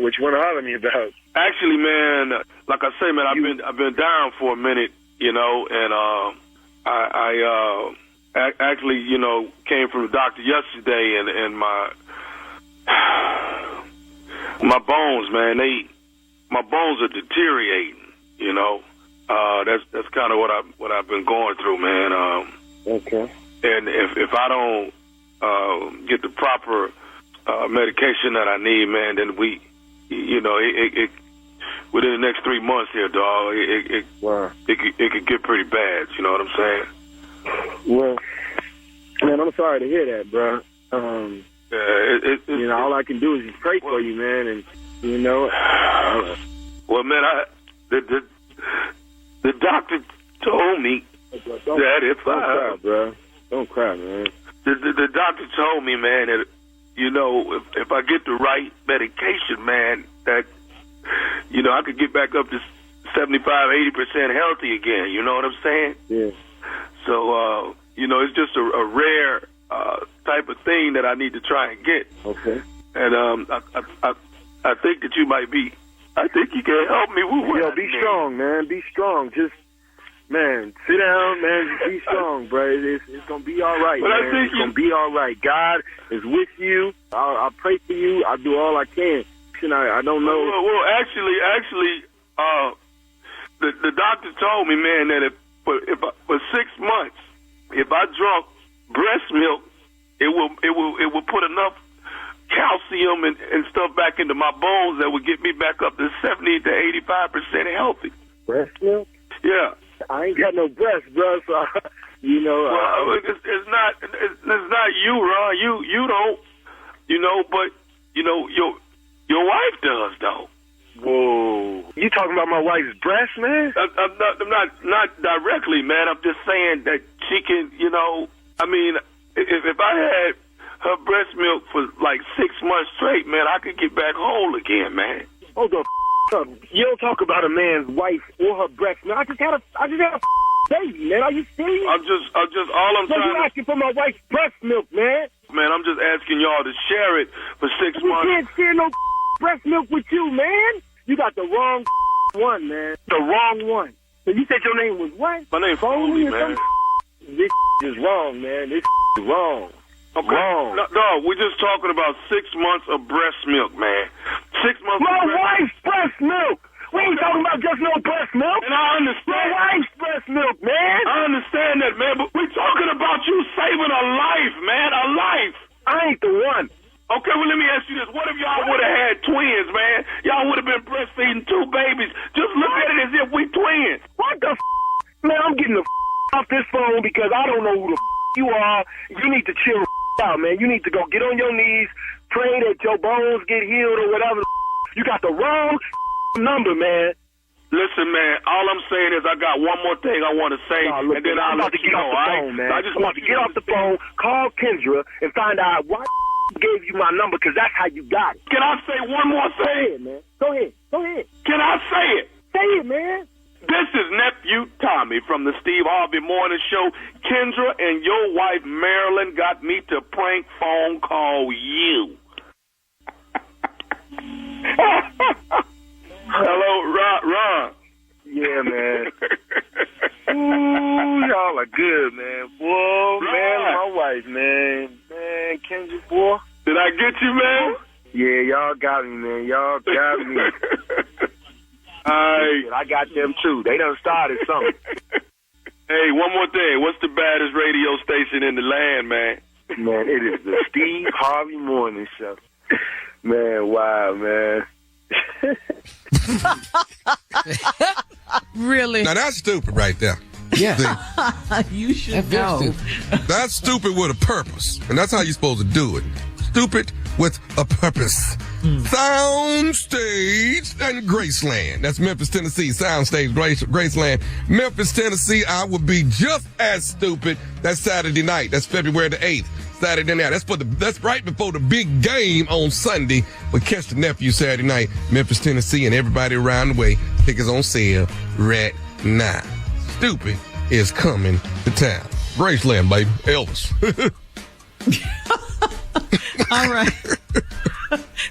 Which one to holler at me about? Actually, man, like I say, man, I've been down for a minute, and I actually, came from the doctor yesterday, and my bones, man, my bones are deteriorating, That's kind of what I've been going through, man. Okay. And if I don't get the proper medication that I need, man, then it within the next 3 months here, dog, it could get pretty bad. You know what I'm saying? Well, man, I'm sorry to hear that, bro. All I can do is just pray for you, man, and well, man, the doctor told me that if don't cry, bro. Don't cry, man. The doctor told me, man, that if I get the right medication, man, that I could get back up to 75-80% healthy again. You know what I'm saying? Yeah. So it's just a rare type of thing that I need to try and get. Okay. And I think that you might be. I think you can help me with Yo, be strong, man. Be strong. Just, man, sit down, man. Just be strong, bro. It's going to be all right, but man. It's going to be all right. God is with you. I'll pray for you. I'll do all I can. I don't know. Well, actually, the doctor told me, man, that for 6 months, if I drunk breast milk, it will put enough calcium and stuff back into my bones that would get me back up to 70 to 85% healthy. Breast milk? Yeah. I ain't got no breast, bro. So Well, it's not you, Ron. You don't. But your wife does, though. Whoa. You talking about my wife's breast, man? I'm not directly, man. I'm just saying that she can. I mean, if I had her breast milk for like 6 months straight, man, I could get back whole again, man. Hold the up. You don't talk about a man's wife or her breast milk. I just had a baby, man. Are you serious? I'm just all I'm trying. You asking for my wife's breast milk, man? Man, I'm just asking y'all to share it for 6 months. We can't share no breast milk with you, man. You got the wrong one, man. The wrong one. So you said your name was what? My name's Foley, man. This is wrong, man. This is wrong. Okay. Wrong. No, we're just talking about 6 months of breast milk, man. 6 months my of wife's breast milk. We ain't talking about just no breast milk. And I understand. My wife's breast milk, man. I understand that, man, but we're talking about you saving a life, man, a life. I ain't the one. Okay, well, let me ask you this. What if y'all would have had twins, man? Y'all would have been breastfeeding 2 babies. Just look at it as if we twins. What the Man, I'm getting the off this phone because I don't know who the you are. You need to chill out, man. You need to go get on your knees, pray that your bones get healed or whatever. You got the wrong number, man. Listen, man, all I'm saying is I got one more thing I want to say, and then I'm about to get off the phone, man. I just want to get off the phone, call Kendra, and find out why gave you my number, because that's how you got it. Can I say one more thing? Go ahead, man. Go ahead. Can I say it? Say it, man. This is Nephew Tommy from the Steve Harvey Morning Show. Kendra and your wife Marilyn got me to prank phone call you. Hello, Ron. Yeah, man. Ooh, y'all are good, man. Boy, man, my wife, man. Man, Kendra, boy. Did I get you, man? Yeah, y'all got me, man. Y'all got me. I got them, too. They done started something. Hey, one more thing. What's the baddest radio station in the land, man? Man, it is the Steve Harvey Morning Show. Man, wow, man. Really? Now, that's stupid right there. Yeah. You should know. That's stupid with a purpose. And that's how you're supposed to do it. Stupid with a purpose. Soundstage and Graceland. That's Memphis, Tennessee. Soundstage, Graceland. Memphis, Tennessee. I will be just as stupid. That's Saturday night. That's February the 8th. Saturday night. That's right before the big game on Sunday. But catch the nephew Saturday night, Memphis, Tennessee, and everybody around the way. Tickets on sale right now. Stupid is coming to town. Graceland, baby. Elvis. All right.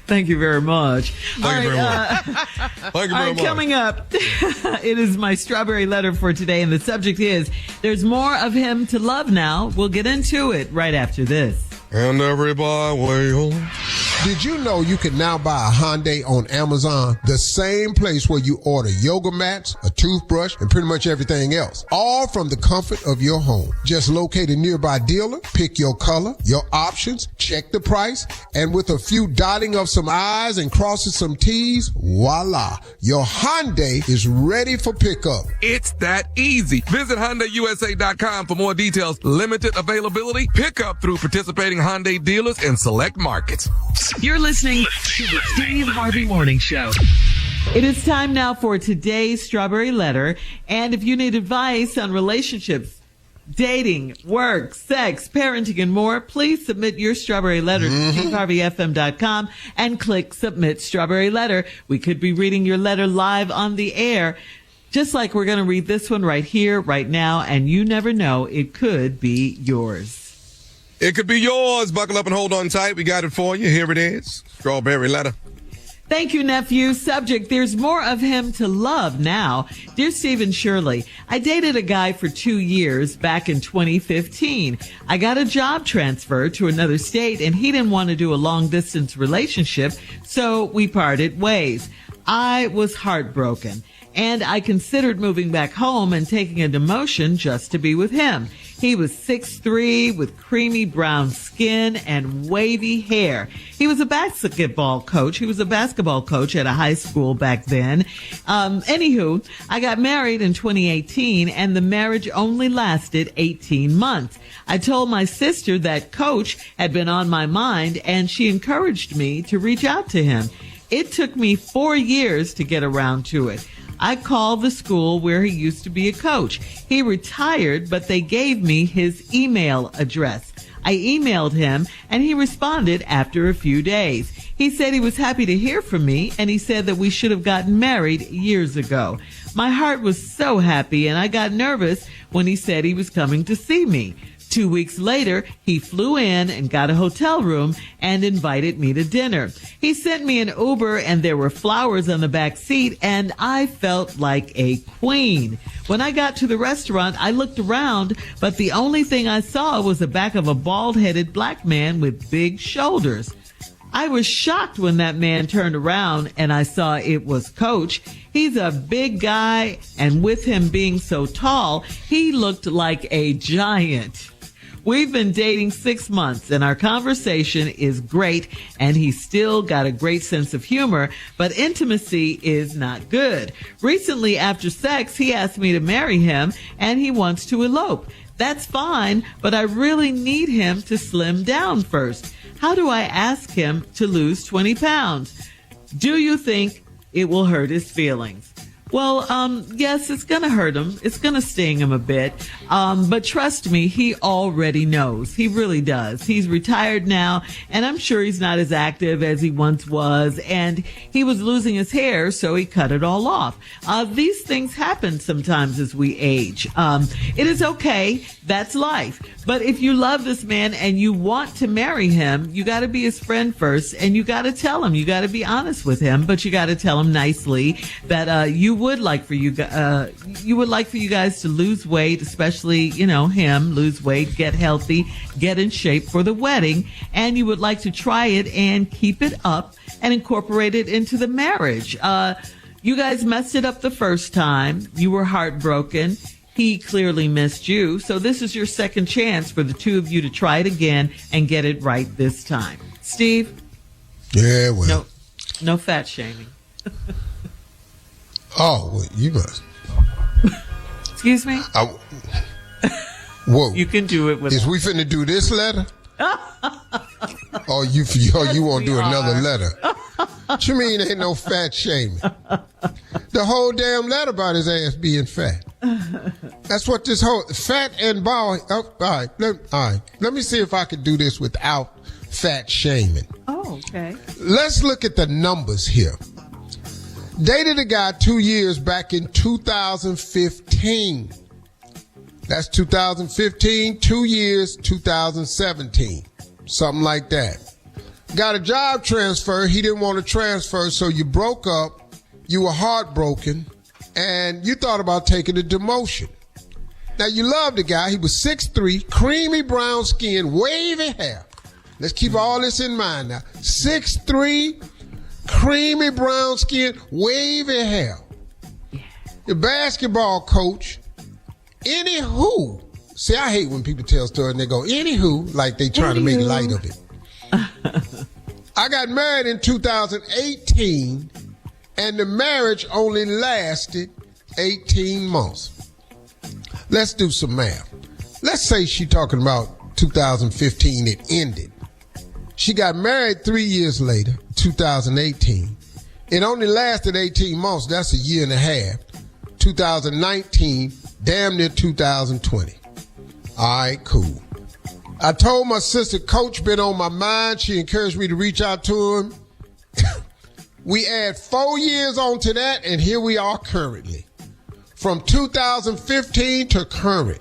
Thank you very much. Thank you very much. Coming up, it is my strawberry letter for today, and the subject is, there's more of him to love now. We'll get into it right after this. And everybody will. Did you know you can now buy a Hyundai on Amazon? The same place where you order yoga mats, a toothbrush, and pretty much everything else. All from the comfort of your home. Just locate a nearby dealer, pick your color, your options, check the price, and with a few dotting of some I's and crossing some T's, voila. Your Hyundai is ready for pickup. It's that easy. Visit HyundaiUSA.com for more details. Limited availability. Pickup through participating Hyundai dealers in select markets. You're listening To the Steve Harvey Morning Show. It is time now for today's strawberry letter. And if you need advice on relationships, dating, work, sex, parenting, and more, please submit your strawberry letter to SteveHarveyFM.com and click Submit Strawberry Letter. We could be reading your letter live on the air, just like we're going to read this one right here, right now, and you never know, it could be yours. It could be yours. Buckle up and hold on tight. We got it for you. Here it is. Strawberry letter. Thank you, nephew. Subject, there's more of him to love now. Dear Steve and Shirley, I dated a guy for 2 years back in 2015. I got a job transfer to another state, and he didn't want to do a long-distance relationship, so we parted ways. I was heartbroken, and I considered moving back home and taking a demotion just to be with him. He was 6'3", with creamy brown skin and wavy hair. He was a basketball coach. He was a basketball coach at a high school back then. Anywho, I got married in 2018, and the marriage only lasted 18 months. I told my sister that coach had been on my mind, and she encouraged me to reach out to him. It took me 4 years to get around to it. I called the school where he used to be a coach. He retired, but they gave me his email address. I emailed him, and he responded after a few days. He said he was happy to hear from me, and he said that we should have gotten married years ago. My heart was so happy, and I got nervous when he said he was coming to see me. 2 weeks later, he flew in and got a hotel room and invited me to dinner. He sent me an Uber, and there were flowers on the back seat, and I felt like a queen. When I got to the restaurant, I looked around, but the only thing I saw was the back of a bald-headed black man with big shoulders. I was shocked when that man turned around and I saw it was Coach. He's a big guy, and with him being so tall, he looked like a giant. We've been dating 6 months, and our conversation is great, and he's still got a great sense of humor, but intimacy is not good. Recently, after sex, he asked me to marry him, and he wants to elope. That's fine, but I really need him to slim down first. How do I ask him to lose 20 pounds? Do you think it will hurt his feelings? Well, yes, it's going to hurt him. It's going to sting him a bit. But trust me, he already knows. He really does. He's retired now, and I'm sure he's not as active as he once was. And he was losing his hair, so he cut it all off. These things happen sometimes as we age. It is okay. That's life. But if you love this man and you want to marry him, you got to be his friend first, and you got to tell him. You got to be honest with him, but you got to tell him nicely that you would like for you guys to lose weight, especially him, lose weight, get healthy, get in shape for the wedding, and you would like to try it and keep it up and incorporate it into the marriage. You guys messed it up the first time. You were heartbroken. He clearly missed you. So this is your second chance for the two of you to try it again and get it right this time. Steve? Yeah, well. No fat shaming. Oh, well, you must. Excuse me? Whoa. You can do it with. Is we finna do this letter? Oh, you won't do another letter. What you mean ain't no fat shaming? The whole damn letter about his ass being fat. That's what this whole fat and bald. Oh, all right. Let me see if I can do this without fat shaming. Oh, okay. Let's look at the numbers here. Dated a guy 2 years back in 2015. That's 2015, 2 years, 2017. Something like that. Got a job transfer. He didn't want to transfer, so you broke up. You were heartbroken, and you thought about taking a demotion. Now, you loved the guy. He was 6'3", creamy brown skin, wavy hair. Let's keep all this in mind now. 6'3", creamy brown skin, wavy hair. The basketball coach. Anywho. See, I hate when people tell stories and they go, anywho, like they trying to make light of it. I got married in 2018, and the marriage only lasted 18 months. Let's do some math. Let's say she talking about 2015, it ended. She got married 3 years later, 2018. It only lasted 18 months. That's a year and a half. 2019, damn near 2020. All right, cool. I told my sister, Coach been on my mind. She encouraged me to reach out to him. We add 4 years onto that, and here we are currently. From 2015 to current.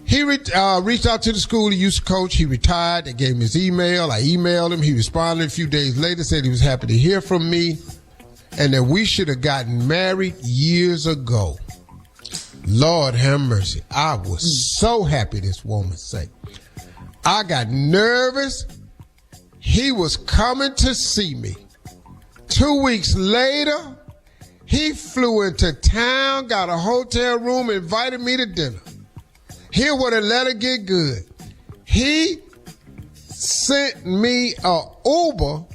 He reached out to the school he used to coach. He retired. They gave him his email. I emailed him. He responded a few days later, said he was happy to hear from me and that we should have gotten married years ago. Lord have mercy. I was so happy, this woman said. I got nervous. He was coming to see me. 2 weeks later, he flew into town, got a hotel room, invited me to dinner. Here where the letter get good. He sent me a Uber,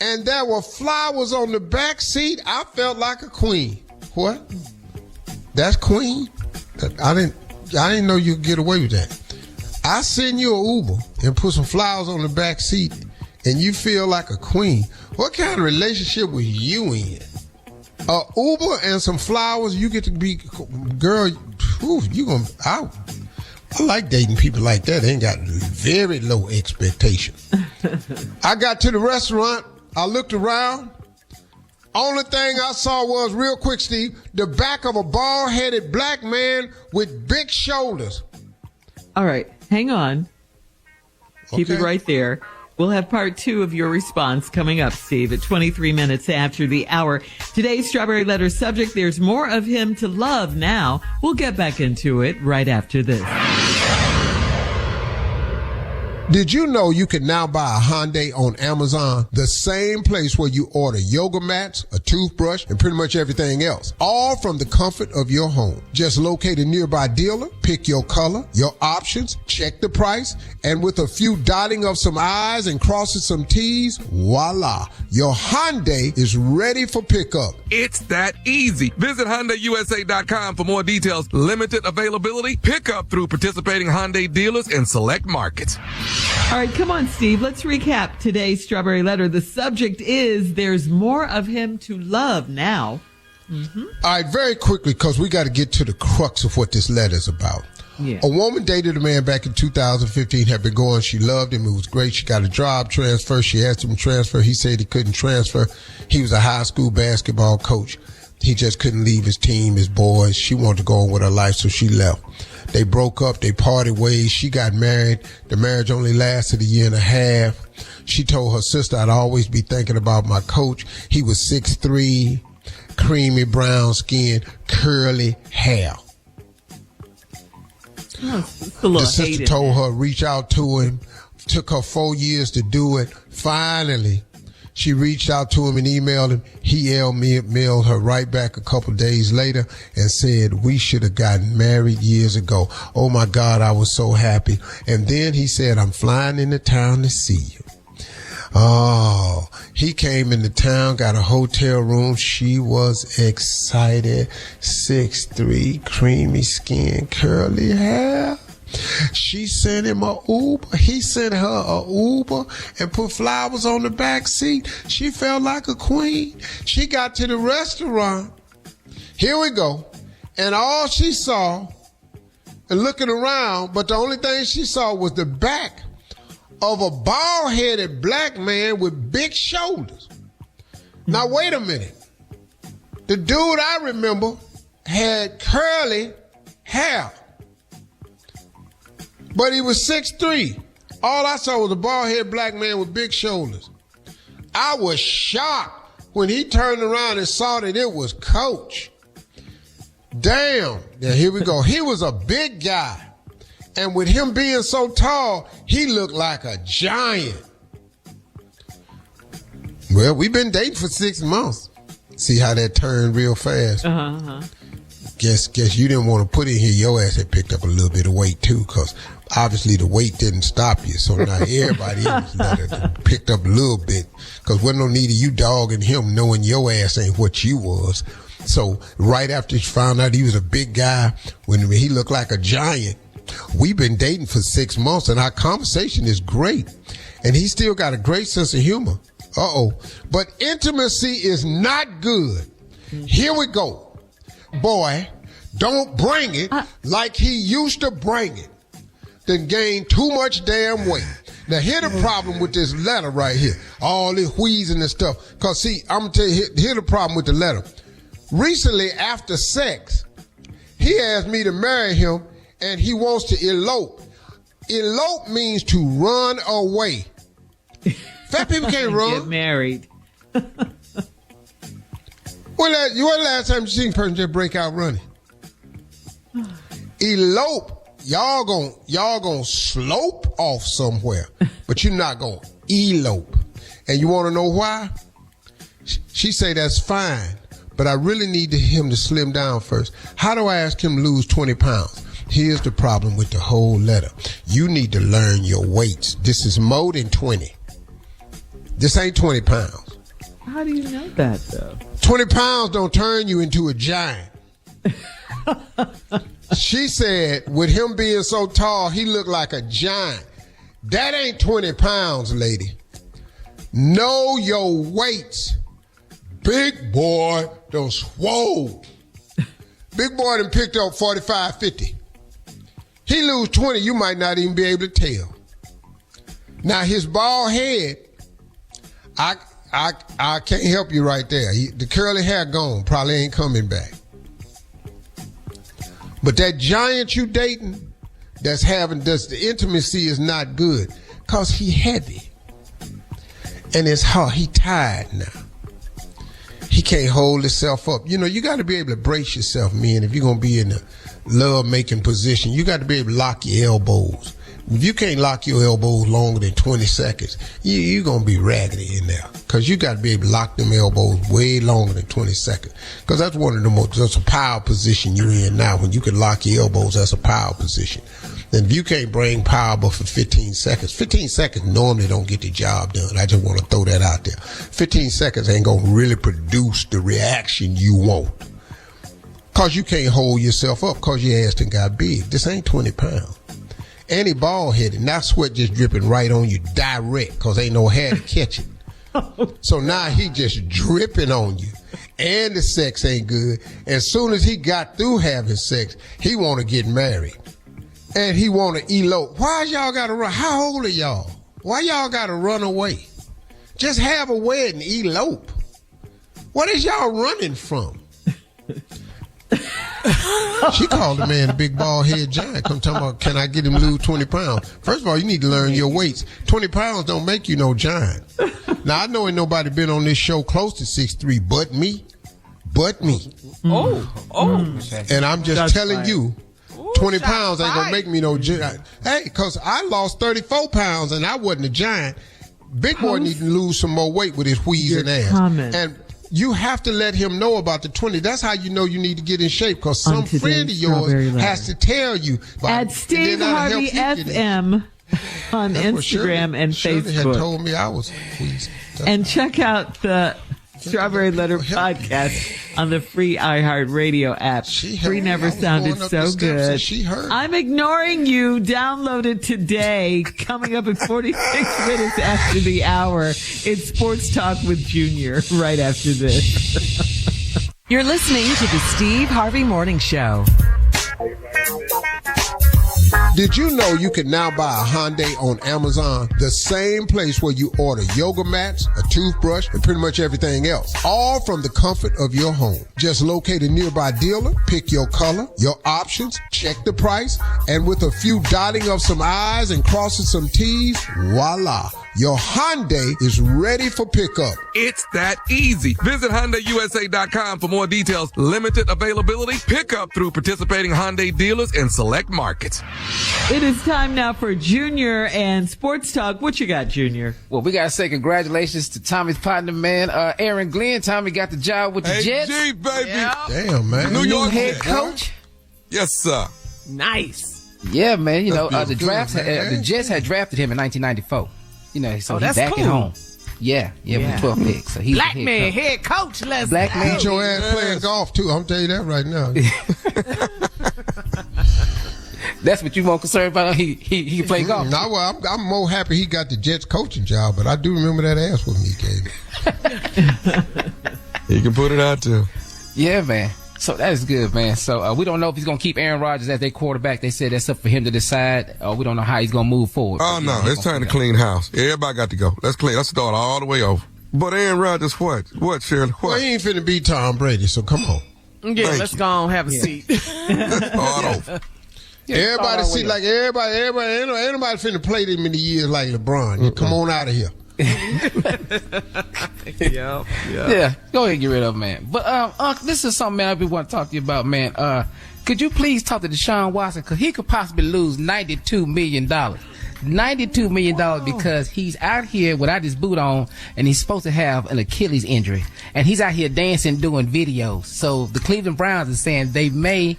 and there were flowers on the back seat. I felt like a queen. What? That's queen? I didn't know you could get away with that. I send you an Uber and put some flowers on the back seat, and you feel like a queen. What kind of relationship was you in? A Uber and some flowers, you get to be, girl, I like dating people like that. They ain't got very low expectations. I got to the restaurant. I looked around. Only thing I saw was, real quick, Steve, the back of a bald-headed black man with big shoulders. All right, hang on. Keep it right there. We'll have part 2 of your response coming up, Steve, at 23 minutes after the hour. Today's Strawberry Letter subject, there's more of him to love now. We'll get back into it right after this. Did you know you can now buy a Hyundai on Amazon, the same place where you order yoga mats, a toothbrush, and pretty much everything else, all from the comfort of your home? Just locate a nearby dealer, pick your color, your options, check the price, and with a few dotting of some I's and crossing some T's, voila, your Hyundai is ready for pickup. It's that easy. Visit HyundaiUSA.com for more details. Limited availability, pickup through participating Hyundai dealers in select markets. All right, come on, Steve. Let's recap today's Strawberry Letter. The subject is, there's more of him to love now. Mm-hmm. All right, very quickly, because we got to get to the crux of what this letter is about. Yeah. A woman dated a man back in 2015, had been going. She loved him. It was great. She got a job transfer. She asked him to transfer. He said he couldn't transfer. He was a high school basketball coach. He just couldn't leave his team, his boys. She wanted to go on with her life, so she left. They broke up. They parted ways. She got married. The marriage only lasted a year and a half. She told her sister, I'd always be thinking about my coach. He was 6'3", creamy brown skin, curly hair. The sister told her, reach out to him. Took her 4 years to do it. Finally, she reached out to him and emailed him. He mailed her right back a couple days later and said, we should have gotten married years ago. Oh my God, I was so happy. And then he said, I'm flying into town to see you. Oh, he came into town, got a hotel room. She was excited. 6'3", creamy skin, curly hair. She sent him a Uber. He sent her a Uber and put flowers on the back seat. She felt like a queen. She got to the restaurant. Here we go. And all she saw, and looking around, but the only thing she saw was the back of a bald-headed black man with big shoulders. Now, wait a minute. The dude I remember had curly hair, but he was 6'3". All I saw was a bald-headed black man with big shoulders. I was shocked when he turned around and saw that it was Coach. Damn. Yeah, here we go. He was a big guy. And with him being so tall, he looked like a giant. Well, we've been dating for 6 months. See how that turned real fast? Guess you didn't want to put in here. Your ass had picked up a little bit of weight too, because obviously the weight didn't stop you. So now everybody else picked up a little bit, because wasn't no need of you dogging him knowing your ass ain't what you was. So right after she found out he was a big guy, when he looked like a giant, we've been dating for 6 months and our conversation is great. And he still got a great sense of humor. But intimacy is not good. Here we go. Boy, don't bring it like he used to bring it. Then gain too much damn weight. Now, here's the problem with this letter right here. All this wheezing and stuff. Because, see, I'm going to tell you, here's the problem with the letter. Recently, after sex, he asked me to marry him, and he wants to elope. Elope means to run away. Fat people can't run. Get married. When the last time you seen a person just break out running? Elope, y'all gonna slope off somewhere, but you're not gonna elope. And you want to know why? She say that's fine, but I really need him to slim down first. How do I ask him to lose 20 pounds? Here's the problem with the whole letter. You need to learn your weights. This is more than 20. This ain't 20 pounds. How do you know that, though? 20 pounds don't turn you into a giant. She said, with him being so tall, he looked like a giant. That ain't 20 pounds, lady. Know your weights. Big boy done swole. Big boy done picked up 45, 50. He lose 20, you might not even be able to tell. Now, his bald head, I can't help you right there. The curly hair gone, probably ain't coming back. But that giant you dating, the intimacy is not good, because he heavy. And it's hard. He tired now. He can't hold himself up. You know, you got to be able to brace yourself, man. If you're going to be in a love-making position, you got to be able to lock your elbows. If you can't lock your elbows longer than 20 seconds, you're going to be raggedy in there, because you got to be able to lock them elbows way longer than 20 seconds, because that's one of the most, that's a power position you're in now. When you can lock your elbows, that's a power position. And if you can't bring power but for 15 seconds normally don't get the job done. I just want to throw that out there. 15 seconds ain't going to really produce the reaction you want, because you can't hold yourself up, because your ass done got big. This ain't 20 pounds. And he bald-headed. Now sweat just dripping right on you direct, because ain't no hair to catch it. So now he just dripping on you. And the sex ain't good. As soon as he got through having sex, he want to get married. And he want to elope. Why y'all got to run? How old are y'all? Why y'all got to run away? Just have a wedding, elope. What is y'all running from? She called the man a big bald head giant. Come talking about, can I get him to lose 20 pounds? First of all, you need to learn your weights. 20 pounds don't make you no giant. Now, I know ain't nobody been on this show close to 6'3", but me. And I'm just telling you, 20 pounds ain't gonna make me no giant. Hey, because I lost 34 pounds and I wasn't a giant. Big boy need to lose some more weight with his wheezing ass. And you have to let him know about the 20. That's how you know you need to get in shape, because some friend of yours has to tell you. At Steve Harvey FM on Instagram and Facebook. Had told me I was wheezing. And check out the Strawberry Letter podcast on the free iHeartRadio app. Free never sounded so good. I'm ignoring you. Download it today. Coming up at 46 minutes after the hour, it's Sports Talk with Junior right after this. You're listening to the Steve Harvey Morning Show. Did you know you can now buy a Hyundai on Amazon? The same place where you order yoga mats, a toothbrush, and pretty much everything else. All from the comfort of your home. Just locate a nearby dealer, pick your color, your options, check the price, and with a few dotting of some I's and crossing some T's, voila. Your Hyundai is ready for pickup. It's that easy. Visit HyundaiUSA.com for more details. Limited availability. Pickup through participating Hyundai dealers in select markets. It is time now for Junior and Sports Talk. What you got, Junior? Well, we got to say congratulations to Tommy's partner, man, Aaron Glenn. Tommy got the job with the Jets. G, baby. Yep. Damn, man. New York head coach. Yes, sir. Nice. Yeah, man. You know, the Jets had drafted him in 1994. You know, so he's back at home. Yeah, with 12 picks. So he's Black man head coach. Let's Black man. Get your ass playing golf, too. I'm telling you that right now. That's what you more concerned about? He can play golf? No, well, I'm more happy he got the Jets coaching job, but I do remember that ass with me he gave me. He can put it out, too. Yeah, man. So that is good, man. So we don't know if he's going to keep Aaron Rodgers as their quarterback. They said that's up for him to decide. We don't know how he's going to move forward. Oh, no. It's time to clean house. Everybody got to go. Let's clean. Let's start all the way over. But Aaron Rodgers, what? What, Shirley? What? Well, he ain't finna beat Tom Brady, so come on. Yeah, let's go on have a seat. Let's start over. Everybody see like everybody, ain't nobody finna play them many years like LeBron. Come on out of here. Yeah. Go ahead and get rid of him, man. But this is something, man, I want to talk to you about, man. Could you please talk to Deshaun Watson, because he could possibly lose $92 million. $92 million because he's out here without his boot on, and he's supposed to have an Achilles injury, and he's out here dancing, doing videos. So the Cleveland Browns are saying they may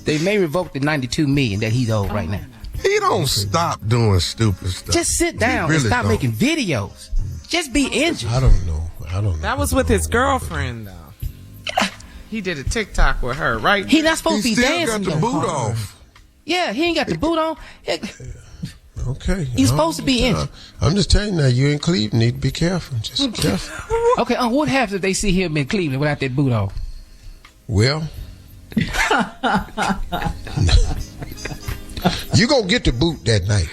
revoke the $92 million that he's owed right now. He don't stop doing stupid stuff. Just sit down and stop making videos. Just be injured. I don't know. That was with his girlfriend, though. He did a TikTok with her, right? He not supposed to be dancing. He still got the boot off. Yeah, he ain't got the boot on. Okay. He's supposed to be injured. I'm just telling you now, you in Cleveland need to be careful. Just careful. Okay, what happens if they see him in Cleveland without that boot on? Well, you gonna get the boot that night.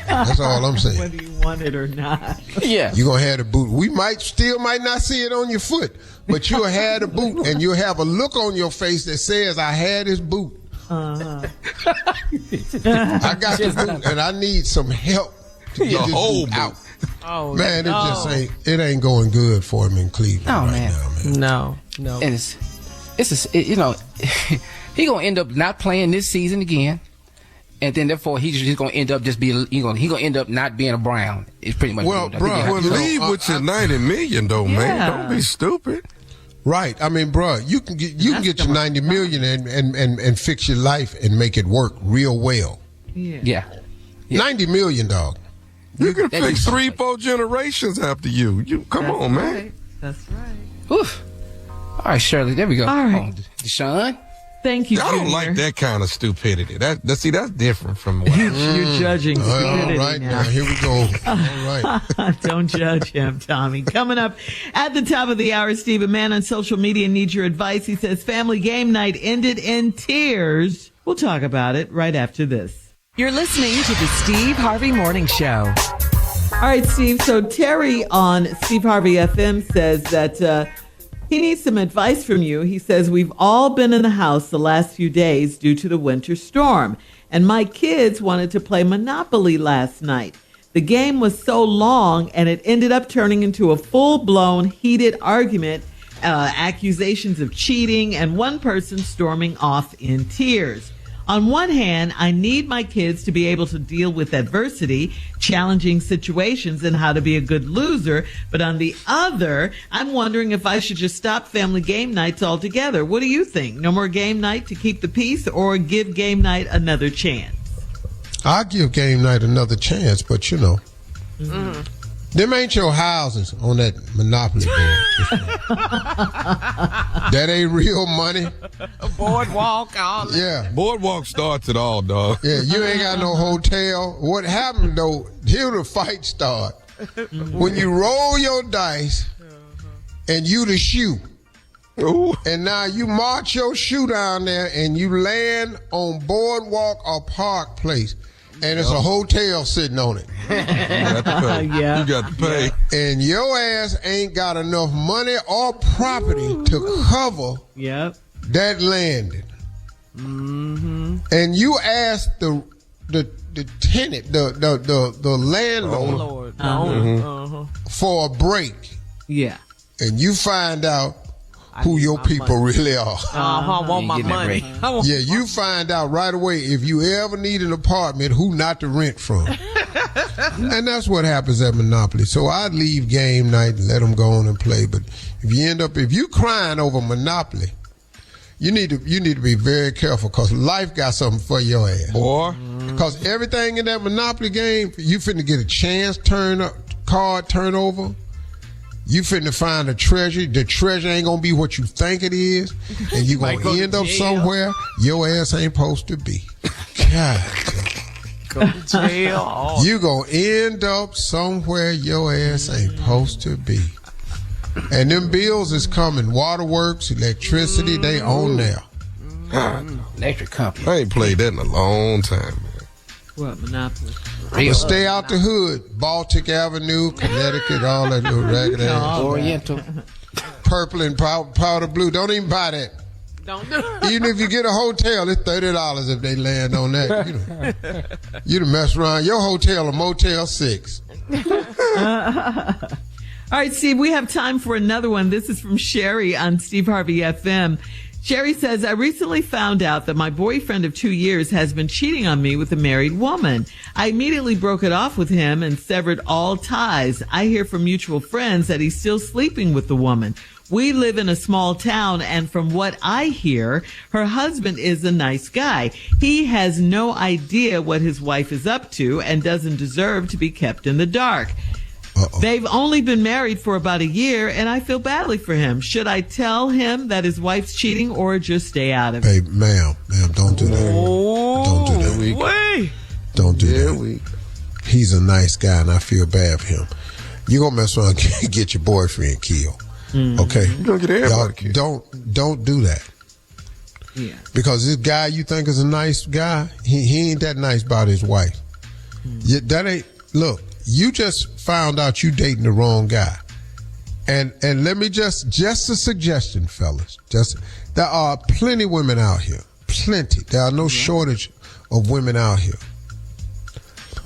That's all I'm saying. Whether you want it or not. Yeah. You gonna have the boot. We might not see it on your foot, but you'll have the boot, and you'll have a look on your face that says, I had this boot. I got the boot, and I need some help to get this boot out. Oh, man, it ain't going good for him in Cleveland now, man. No. And he gonna end up not playing this season again, and then therefore he's just gonna end up he gonna end up not being a Brown. It's pretty much. Well, bro, leave with your $90 million though, man. Don't be stupid. Right. I mean, bro, you can get your $90 million and fix your life and make it work real well. Yeah. $90 million, dog. You can fix 3-4 generations after you. Come on, man. Right. That's right. Oof. All right, Shirley. There we go. All right, Deshaun. Thank you, I don't Junior. like that kind of stupidity. That's different from what You're judging stupidity all right, now. here we go. All right. Don't judge him, Tommy. Coming up at the top of the hour, Steve, a man on social media needs your advice. He says family game night ended in tears. We'll talk about it right after this. You're listening to the Steve Harvey Morning Show. All right, Steve. So Terry on Steve Harvey FM says that he needs some advice from you. He says, we've all been in the house the last few days due to the winter storm, and my kids wanted to play Monopoly last night. The game was so long, and it ended up turning into a full-blown heated argument, accusations of cheating, and one person storming off in tears. On one hand, I need my kids to be able to deal with adversity, challenging situations, and how to be a good loser. But on the other, I'm wondering if I should just stop family game nights altogether. What do you think? No more game night to keep the peace, or give game night another chance? I'll give game night another chance, but Them ain't your houses on that Monopoly board. That ain't real money. Boardwalk, all that. Yeah. Boardwalk starts it all, dog. Yeah, you ain't got no hotel. What happened, though, here the fight start. When you roll your dice and you the shoe. Ooh. And now you march your shoe down there and you land on Boardwalk or Park Place. And it's a hotel sitting on it. You got to pay. Yeah. You got to pay. And your ass ain't got enough money or property to cover that landing. Mm-hmm. And you ask the tenant, the landlord for a break. Yeah. And you find out who your people really are. I want my money. Yeah, you find out right away if you ever need an apartment, who not to rent from. And that's what happens at Monopoly. So I'd leave game night and let them go on and play. But if you crying over Monopoly, you need to be very careful, because life got something for your ass. Boy. Because everything in that Monopoly game, you finna get a chance card turnover. You finna find a treasure. The treasure ain't gonna be what you think it is, and you gonna end up somewhere your ass ain't supposed to be. God. Go to jail. You gonna end up somewhere your ass ain't supposed to be. And them bills is coming. Waterworks, electricity, they own there. Electric company. I ain't played that in a long time, man. What, Monopoly? But stay out the hood. Baltic Avenue, Connecticut, all that little ragged ass. Oriental. Purple and powder blue. Don't even buy that. Don't do it. Even if you get a hotel, it's $30 if they land on that. You done mess around. Your hotel, a Motel 6. All right, Steve, we have time for another one. This is from Sherry on Steve Harvey FM. Sherry says, I recently found out that my boyfriend of 2 years has been cheating on me with a married woman. I immediately broke it off with him and severed all ties. I hear from mutual friends that he's still sleeping with the woman. We live in a small town, and from what I hear, her husband is a nice guy. He has no idea what his wife is up to and doesn't deserve to be kept in the dark. Uh-oh. They've only been married for about a year, and I feel badly for him. Should I tell him that his wife's cheating or just stay out of it? Hey, ma'am, don't do that. Don't do that. Wait. Don't do that. He's a nice guy, and I feel bad for him. You gonna mess around and get your boyfriend killed. Okay? You gonna get everybody killed. Don't do that. Yeah. Because this guy you think is a nice guy, he ain't that nice about his wife. Look, you just found out you dating the wrong guy. And let me just a suggestion, fellas. There are plenty of women out here. Plenty. There are no shortage of women out here.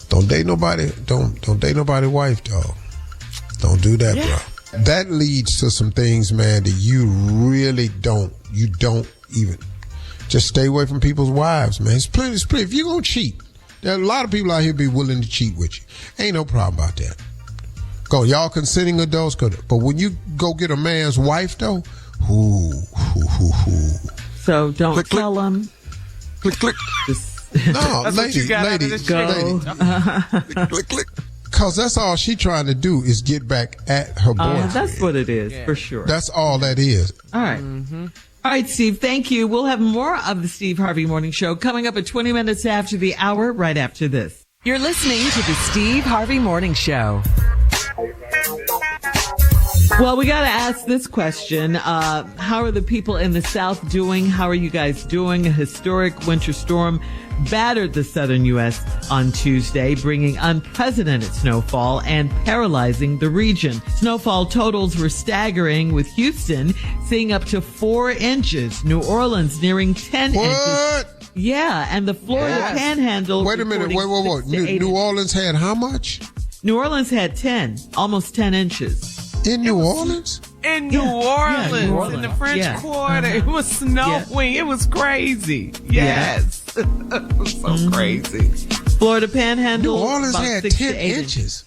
Don't date nobody. Don't date nobody's wife, dog. Don't do that, bro. That leads to some things, man, that you really don't even. Just stay away from people's wives, man. It's plenty. If you're going to cheat, there are a lot of people out here be willing to cheat with you. Ain't no problem about that. Go, y'all consenting adults, but when you go get a man's wife, though, So don't tell him. Click. No, lady, go. Click. Because that's all she trying to do is get back at her boyfriend. That's what it is, for sure. That's all that is. All right. All right, Steve, thank you. We'll have more of the Steve Harvey Morning Show coming up at 20 minutes after the hour, right after this. You're listening to the Steve Harvey Morning Show. Well, we got to ask this question. How are the people in the South doing? How are you guys doing? A historic winter storm battered the southern U.S. on Tuesday, bringing unprecedented snowfall and paralyzing the region. Snowfall totals were staggering, with Houston seeing up to 4 inches, New Orleans nearing 10 inches. Yeah, and the Florida Panhandle. Wait a minute. Wait. New Orleans had how much? New Orleans had 10, almost 10 inches. In New Orleans? In New Orleans, in the French Quarter. It was snowing. It was crazy. Yes. It was so crazy. Florida Panhandle. New Orleans had 10 inches.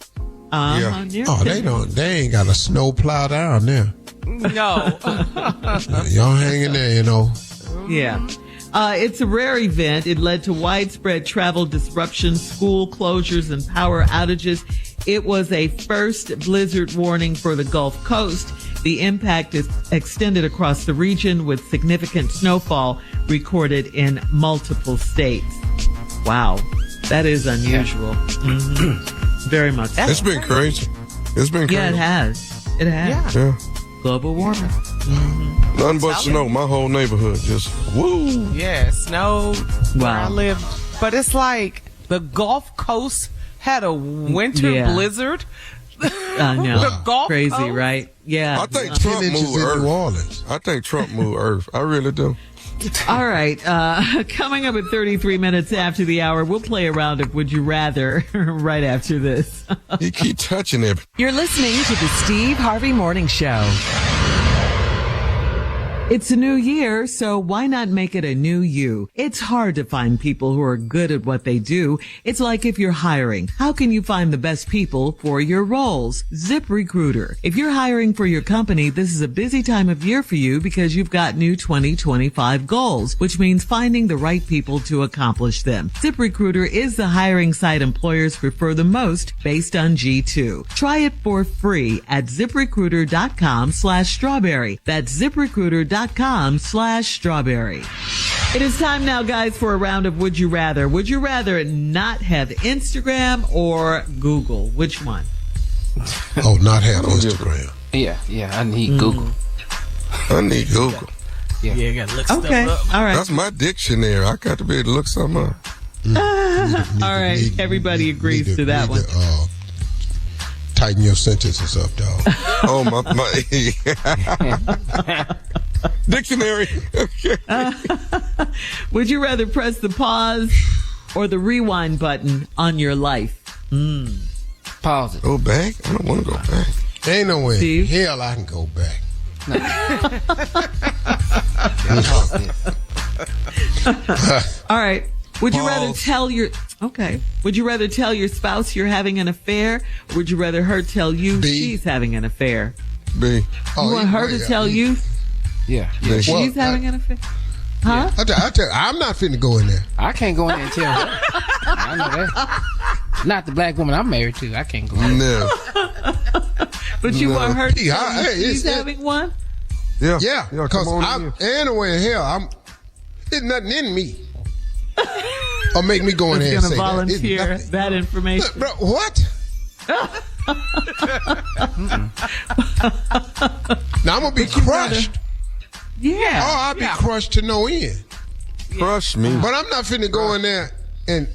Yeah. They ain't got a snow plow down there. No. Y'all hanging there, you know. Yeah. It's a rare event. It led to widespread travel disruptions, school closures, and power outages. It was a first blizzard warning for the Gulf Coast. The impact is extended across the region with significant snowfall recorded in multiple states. Wow. That is unusual. Mm-hmm. Very much. It's been crazy. It's been crazy. Yeah, it has. It has. Yeah. Global warming. Mm-hmm. Nothing but snow. My whole neighborhood just woo. Yeah, snow where I Wow. live. But it's like the Gulf Coast had a winter blizzard. I know. The Gulf Crazy, Coast? right? Yeah. I think Trump 10 inches moved in Earth. New Orleans. I think Trump moved Earth. I really do. All right. Coming up at 33 minutes after the hour, we'll play a round of Would You Rather right after this. He keep touching it. You're listening to the Steve Harvey Morning Show. It's a new year, so why not make it a new you? It's hard to find people who are good at what they do. It's like if you're hiring. How can you find the best people for your roles? ZipRecruiter. If you're hiring for your company, this is a busy time of year for you because you've got new 2025 goals, which means finding the right people to accomplish them. ZipRecruiter is the hiring site employers prefer the most based on G2. Try it for free at ZipRecruiter.com/strawberry. That's ZipRecruiter.com/strawberry. It is time now, guys, for a round of Would You Rather. Would you rather not have Instagram or Google? Which one? Oh, not have Instagram. Yeah, I need Google. I need Google. Yeah, you gotta look Okay. stuff up. All right. That's my dictionary. I got to be able to look something up. All right. Everybody agrees to that one. Tighten your sentences up, dog. Oh, my. Dictionary. Okay. Would you rather press the pause or the rewind button on your life? Pause it. Go back? I don't want to go back. Ain't no way. Steve? Hell, I can go back. All right. Would you rather Pause. tell your Would you rather tell your spouse you're having an affair, or would you rather her tell you B. she's having an affair? B. You want her to tell you Yeah. she's having an affair? Huh? I tell you, I'm not finna go in there. I can't go in there and tell her. I know that. Not the black woman I'm married to. I can't go in there. No. But you want her to Yeah, tell you hey, she's it's- having one? Yeah. Yeah, come because on I'm in. anyway. Hell, there's nothing in me. Or make me go in there Who's and going to say that. volunteer that information? Bro, what? Now I'm gonna be crushed. Yeah. Oh, I'll be crushed to no end. Crush me. But I'm not finna go in there and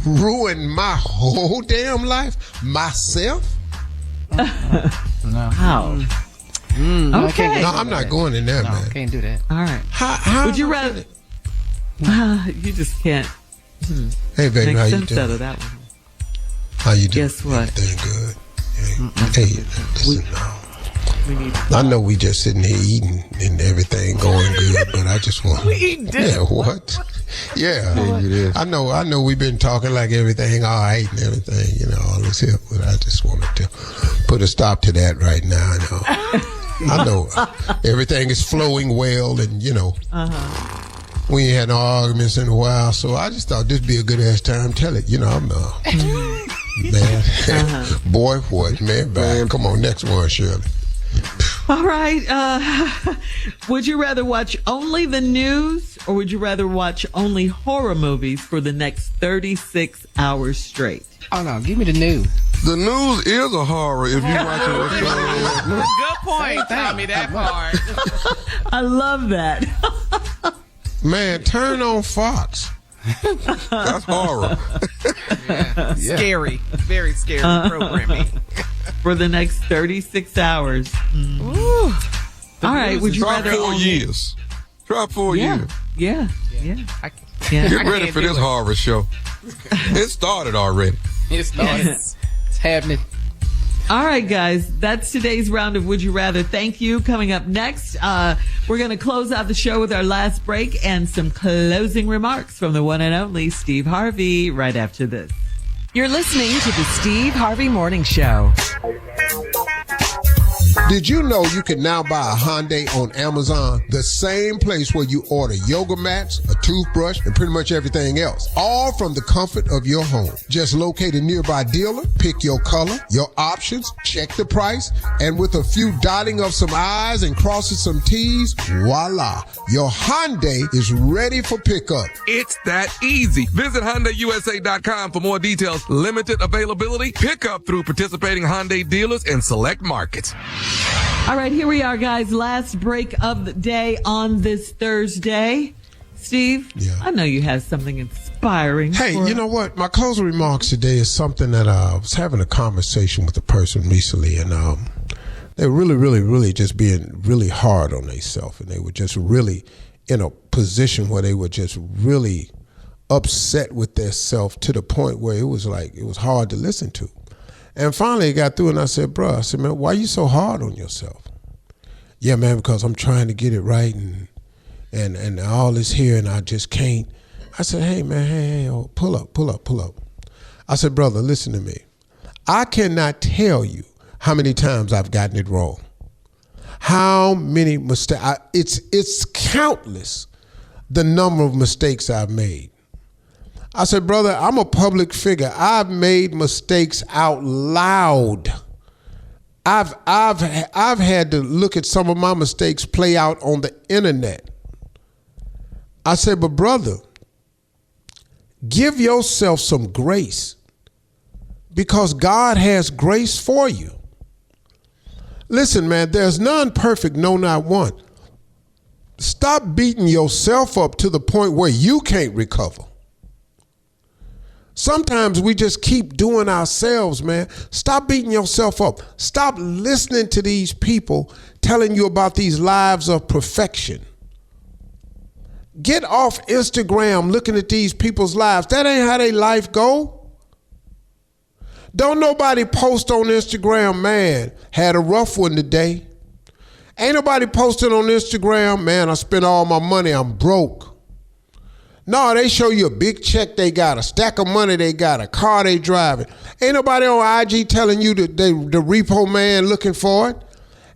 ruin my whole damn life myself. How? No, I can't Okay. No, go I'm there. not going in there, No, man. can't do that. All right. How Would you am I rather? finna- You just can't Hey, baby, make how you sense out doing? of that one. How you doing? Guess what? Everything good? Hey, listen now. We need I know we just sitting here eating and everything going good, but I just want. Yeah, what? Yeah, I know. We've been talking like everything all right and everything, all this here, but I just wanted to put a stop to that right now. I know everything is flowing well, and we ain't had no arguments in a while, so I just thought this'd be a good ass time. Tell it, I'm man, boy, what man? Bye. Come on, next one, Shirley. All right. Would you rather watch only the news, or would you rather watch only horror movies for the next 36 hours straight? Oh no, give me the news. The news is a horror if you watch it. Good point, Tommy. That part. I love that. Man, turn on Fox. That's horror. Scary. Very scary programming. For the next 36 hours. All right. Would you Try rather 4 only- years. Try 4 years. Yeah. Get ready for this horror show. It started already. It's started. It's happening. All right, guys. That's today's round of Would You Rather. Thank you. Coming up next, we're going to close out the show with our last break and some closing remarks from the one and only Steve Harvey right after this. You're listening to the Steve Harvey Morning Show. Did you know you can now buy a Hyundai on Amazon? The same place where you order yoga mats, a toothbrush, and pretty much everything else. All from the comfort of your home. Just locate a nearby dealer, pick your color, your options, check the price, and with a few dotting of some I's and crossing some T's, voila, your Hyundai is ready for pickup. It's that easy. Visit HyundaiUSA.com for more details. Limited availability, pickup through participating Hyundai dealers in select markets. All right, here we are, guys. Last break of the day on this Thursday. Steve, I know you have something inspiring. Hey, you know what? My closing remarks today is something that I was having a conversation with a person recently, and they were really just being really hard on themselves, and they were just really in a position where they were just really upset with their self to the point where it was hard to listen to. And finally it got through, and I said, bro, man, why are you so hard on yourself? Yeah, man, because I'm trying to get it right and all this here and I just can't. I said, hey, man, hey, pull up. I said, brother, listen to me. I cannot tell you how many times I've gotten it wrong. How many mistakes? It's countless, the number of mistakes I've made. I said, brother, I'm a public figure. I've made mistakes out loud. I've had to look at some of my mistakes play out on the internet. I said, but brother, give yourself some grace because God has grace for you. Listen, man, there's none perfect, no, not one. Stop beating yourself up to the point where you can't recover. Sometimes we just keep doing ourselves, man. Stop beating yourself up. Stop listening to these people telling you about these lives of perfection. Get off Instagram looking at these people's lives. That ain't how their life go. Don't nobody post on Instagram, man, had a rough one today. Ain't nobody posting on Instagram, man, I spent all my money, I'm broke. No, they show you a big check they got, a stack of money they got, a car they driving. Ain't nobody on IG telling you that the repo man looking for it.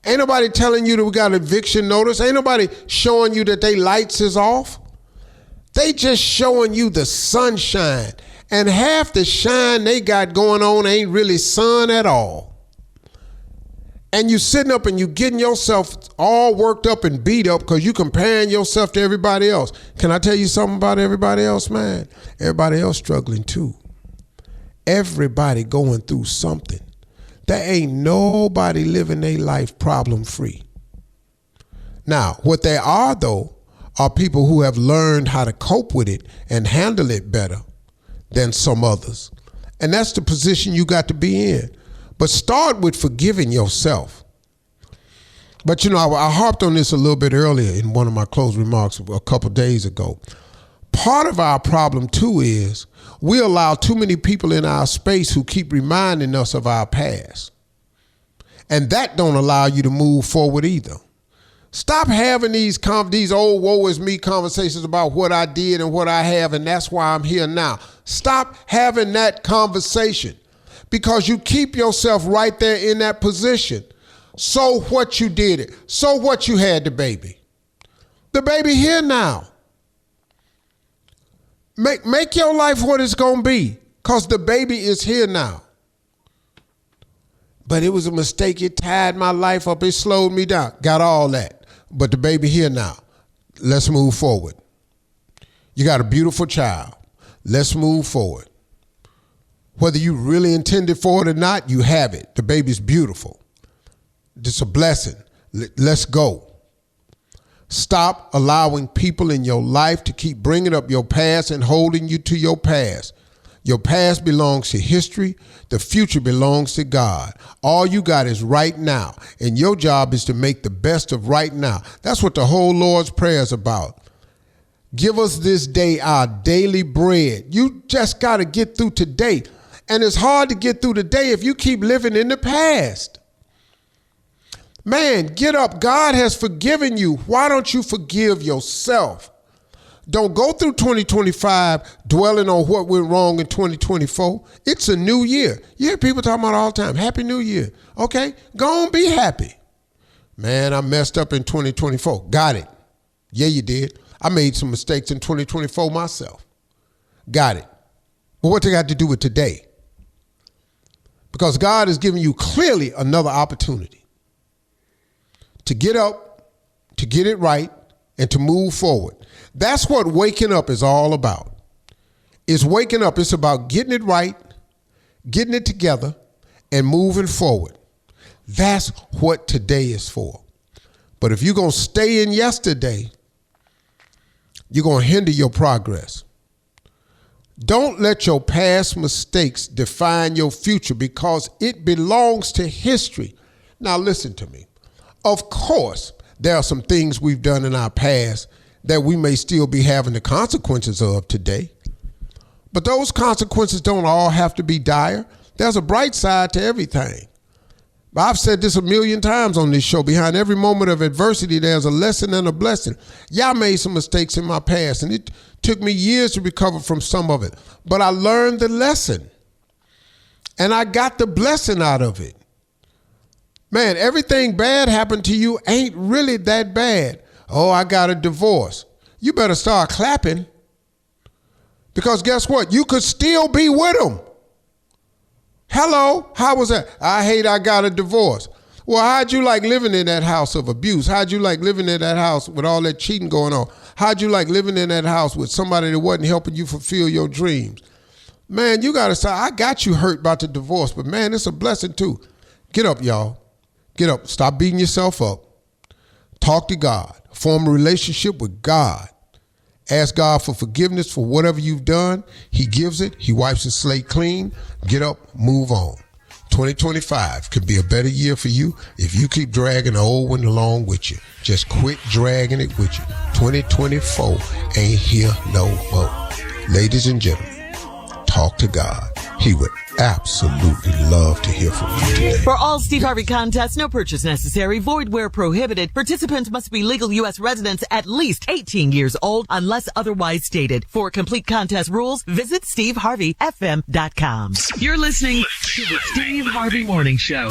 Ain't nobody telling you that we got eviction notice. Ain't nobody showing you that they lights is off. They just showing you the sunshine. And half the shine they got going on ain't really sun at all. And you sitting up and you getting yourself all worked up and beat up because you comparing yourself to everybody else. Can I tell you something about everybody else, man? Everybody else struggling too. Everybody going through something. There ain't nobody living their life problem free. Now, what they are though, are people who have learned how to cope with it and handle it better than some others. And that's the position you got to be in. But start with forgiving yourself. But you know, I harped on this a little bit earlier in one of my closing remarks a couple days ago. Part of our problem too is we allow too many people in our space who keep reminding us of our past. And that don't allow you to move forward either. Stop having these old woe is me conversations about what I did and what I have and that's why I'm here now. Stop having that conversation. Because you keep yourself right there in that position. So what you did it. So what you had the baby. The baby here now. Make your life what it's going to be. Because the baby is here now. But it was a mistake. It tied my life up. It slowed me down. Got all that. But the baby here now. Let's move forward. You got a beautiful child. Let's move forward. Whether you really intended for it or not, you have it. The baby's beautiful. It's a blessing. Let's go. Stop allowing people in your life to keep bringing up your past and holding you to your past. Your past belongs to history. The future belongs to God. All you got is right now. And your job is to make the best of right now. That's what the whole Lord's Prayer is about. Give us this day our daily bread. You just got to get through today. And it's hard to get through the day if you keep living in the past. Man, get up. God has forgiven you. Why don't you forgive yourself? Don't go through 2025 dwelling on what went wrong in 2024. It's a new year. You hear people talking about all the time, Happy New Year. Okay, go on, be happy. Man, I messed up in 2024. Got it. Yeah, you did. I made some mistakes in 2024 myself. Got it. But what they got to do with today? Because God is giving you clearly another opportunity to get up, to get it right, and to move forward. That's what waking up is all about. It's waking up. It's about getting it right, getting it together, and moving forward. That's what today is for. But if you're going to stay in yesterday, you're going to hinder your progress. Don't let your past mistakes define your future because it belongs to history. Now listen to me. Of course, there are some things we've done in our past that we may still be having the consequences of today. But those consequences don't all have to be dire. There's a bright side to everything. I've said this a million times on this show. Behind every moment of adversity, there's a lesson and a blessing. Yeah, I made some mistakes in my past, and it took me years to recover from some of it. But I learned the lesson, and I got the blessing out of it. Man, everything bad happened to you ain't really that bad. Oh, I got a divorce. You better start clapping, because guess what? You could still be with them. Hello, how was that? I got a divorce. Well, how'd you like living in that house of abuse? How'd you like living in that house with all that cheating going on? How'd you like living in that house with somebody that wasn't helping you fulfill your dreams? Man, you got to say, I got you hurt about the divorce, but man, it's a blessing too. Get up, y'all. Get up. Stop beating yourself up. Talk to God. Form a relationship with God. Ask God for forgiveness for whatever you've done. He gives it. He wipes the slate clean. Get up, move on. 2025 could be a better year for you if you keep dragging the old one along with you. Just quit dragging it with you. 2024 ain't here no more. Ladies and gentlemen, talk to God. He would absolutely love to hear from you today. For all Steve Harvey contests, no purchase necessary, void where prohibited. Participants must be legal U.S. residents at least 18 years old unless otherwise stated. For complete contest rules, visit SteveHarveyFM.com. You're listening to the Steve Harvey Morning Show.